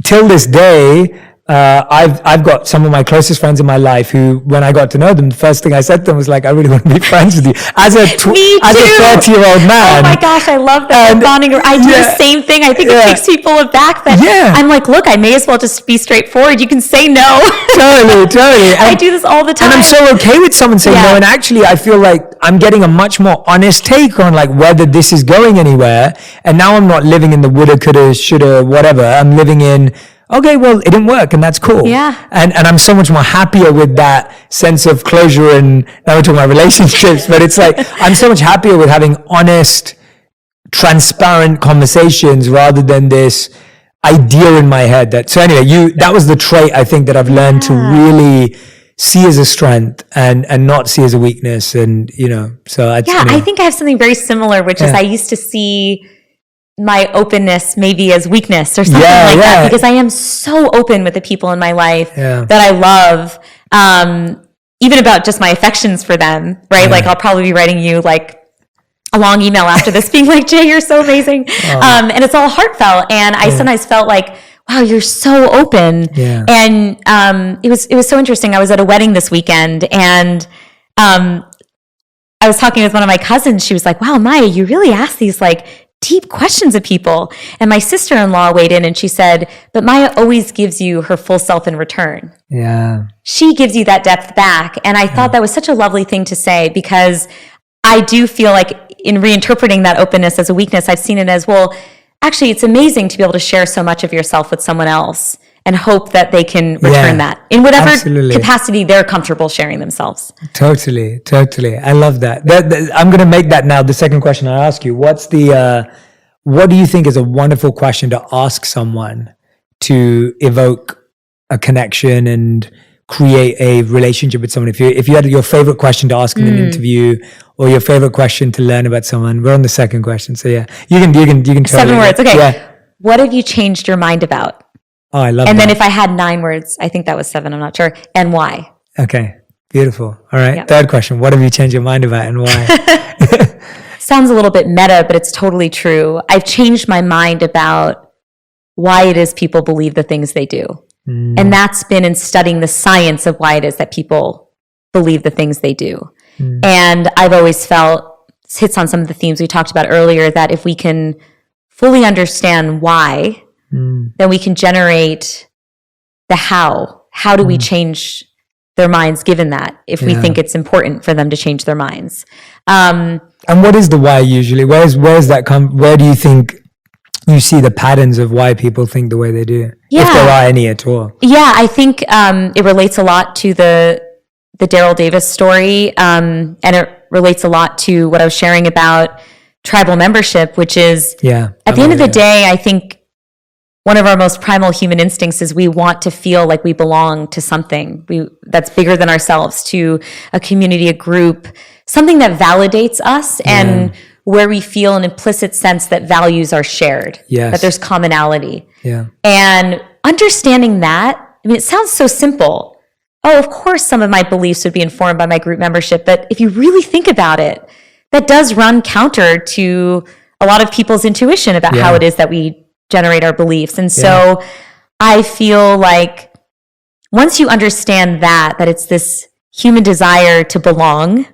till this day, I've got some of my closest friends in my life who, when I got to know them, the first thing I said to them was like, I really want to be friends with you. As a 30-year-old man. Oh my gosh, I love that bonding. I do the same thing. I think it takes people aback that I'm like, look, I may as well just be straightforward. You can say no. Totally. I do this all the time. And I'm so okay with someone saying no. And actually, I feel like I'm getting a much more honest take on like whether this is going anywhere. And now I'm not living in the woulda, coulda, shoulda, whatever. I'm living in, okay, well, it didn't work, and that's cool. Yeah. And I'm so much more happier with that sense of closure. And now we're talking about relationships, but it's like, I'm so much happier with having honest, transparent conversations rather than this idea in my head that, so anyway, that was the trait I think that I've learned to really see as a strength and not see as a weakness. And, so I think I have something very similar, which is I used to see my openness maybe as weakness or something like that, because I am so open with the people in my life that I love, even about just my affections for them, right? Like I'll probably be writing you like a long email after this being like, Jay, you're so amazing. And it's all heartfelt. And I sometimes felt like, wow, you're so open. Yeah. And it was so interesting. I was at a wedding this weekend, and I was talking with one of my cousins. She was like, wow, Maya, you really ask these like deep questions of people. And my sister-in-law weighed in and she said, but Maya always gives you her full self in return. Yeah. She gives you that depth back. And I thought that was such a lovely thing to say, because I do feel like in reinterpreting that openness as a weakness, I've seen it as, well, actually, it's amazing to be able to share so much of yourself with someone else and hope that they can return that in whatever capacity they're comfortable sharing themselves. Totally. I love that. I'm going to make that now the second question I ask you. What do you think is a wonderful question to ask someone to evoke a connection and create a relationship with someone? If you had your favorite question to ask in an interview, or your favorite question to learn about someone, we're on the second question. So you can totally. 7 words. Okay. Yeah. What have you changed your mind about? Oh, I love that. And then that. if I had 9 words, I think that was 7. I'm not sure. And why? Okay. Beautiful. All right. Yep. Third question. What have you changed your mind about and why? Sounds a little bit meta, but it's totally true. I've changed my mind about why it is people believe the things they do. And that's been in studying the science of why it is that people believe the things they do. And I've always felt, this hits on some of the themes we talked about earlier, that if we can fully understand why, then we can generate the how. How do we change their minds given that, if we think it's important for them to change their minds? And what is the why usually? Where's that come? Where do you think you see the patterns of why people think the way they do? If there are any at all. Yeah, I think it relates a lot to the Daryl Davis story, and it relates a lot to what I was sharing about tribal membership, which is at the end of the day, I think one of our most primal human instincts is we want to feel like we belong to something that's bigger than ourselves, to a community, a group, something that validates us and where we feel an implicit sense that values are shared, that there's commonality. And understanding that, I mean, it sounds so simple. Oh, of course, some of my beliefs would be informed by my group membership. But if you really think about it, that does run counter to a lot of people's intuition about how it is that we generate our beliefs. And so I feel like once you understand that it's this human desire to belong,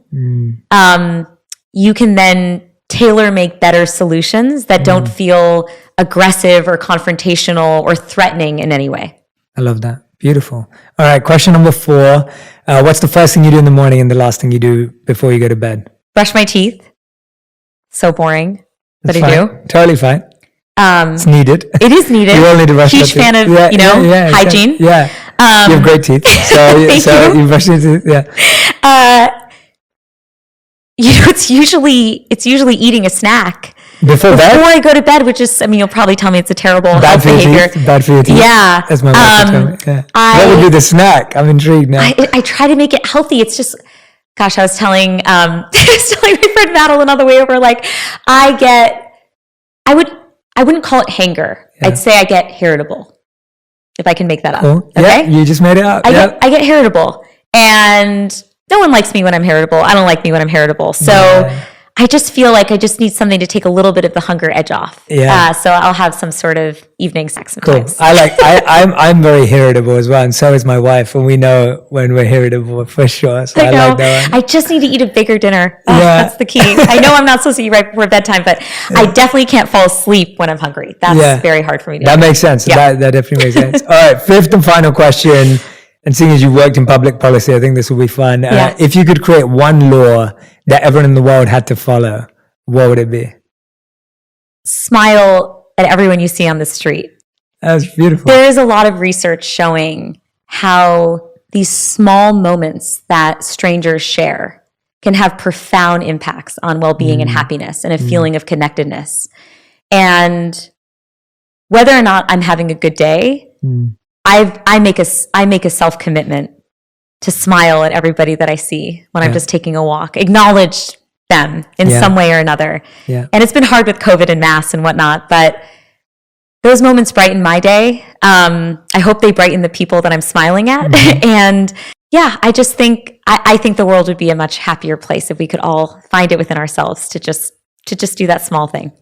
you can then tailor make better solutions that don't feel aggressive or confrontational or threatening in any way. I love that. Beautiful. All right. Question number 4. What's the first thing you do in the morning and the last thing you do before you go to bed? Brush my teeth. So boring. But I do. Totally fine. It's needed. It is needed. You all need to brush your teeth. Huge fan of, hygiene. Yeah. You have great teeth. So you brush your teeth. Yeah. It's usually eating a snack. Before I go to bed, which is, I mean, you'll probably tell me it's a terrible health behavior. Bad for your teeth. Yeah. That's my wife to tell me. Yeah. What would be the snack? I'm intrigued now. I try to make it healthy. It's just, gosh, I was telling my friend Madeline on the way over, like, I wouldn't call it hanger. Yeah. I'd say I get irritable, if I can make that up. Cool. Okay? Yeah, you just made it up. I get irritable. And no one likes me when I'm irritable. I don't like me when I'm irritable. So I just feel like I just need something to take a little bit of the hunger edge off. Yeah. So I'll have some sort of evening snack Cool. sometimes. I'm very irritable as well, and so is my wife, and we know when we're irritable for sure. So I know. like that one. I just need to eat a bigger dinner. Yeah. That's the key. I know I'm not supposed to eat right before bedtime, but I definitely can't fall asleep when I'm hungry. That's very hard for me to do. That makes sense. Yeah. That definitely makes sense. All right, fifth and final question. And seeing as you worked in public policy, I think this will be fun. If you could create one law that everyone in the world had to follow, what would it be? Smile at everyone you see on the street. That's beautiful. There is a lot of research showing how these small moments that strangers share can have profound impacts on well-being and happiness and a feeling of connectedness. And whether or not I'm having a good day, I make a self-commitment to smile at everybody that I see when I'm just taking a walk, acknowledge them in some way or another. Yeah. And it's been hard with COVID and masks and whatnot, but those moments brighten my day. I hope they brighten the people that I'm smiling at. And I just think, I think the world would be a much happier place if we could all find it within ourselves to just do that small thing.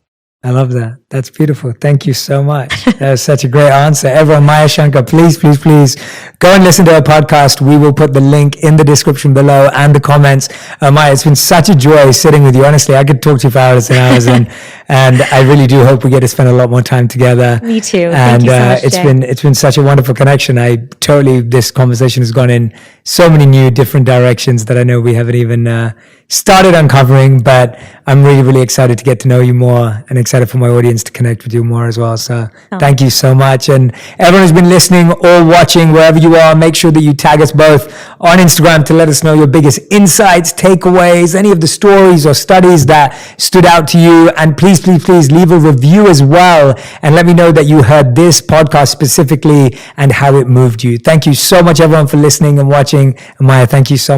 I love that. That's beautiful. Thank you so much. That was such a great answer. Everyone, Maya Shankar, please go and listen to her podcast. We will put the link in the description below and the comments. Maya, it's been such a joy sitting with you. Honestly, I could talk to you for hours and hours, and I really do hope we get to spend a lot more time together. Me too. And thank you so much, it's been such a wonderful connection. This conversation has gone in so many new different directions that I know we haven't even started uncovering, but I'm really, really excited to get to know you more and excited for my audience to connect with you more as well. So thank you so much. And everyone who's been listening or watching, wherever you are, make sure that you tag us both on Instagram to let us know your biggest insights, takeaways, any of the stories or studies that stood out to you. And please leave a review as well. And let me know that you heard this podcast specifically and how it moved you. Thank you so much, everyone, for listening and watching. And Maya, thank you so much.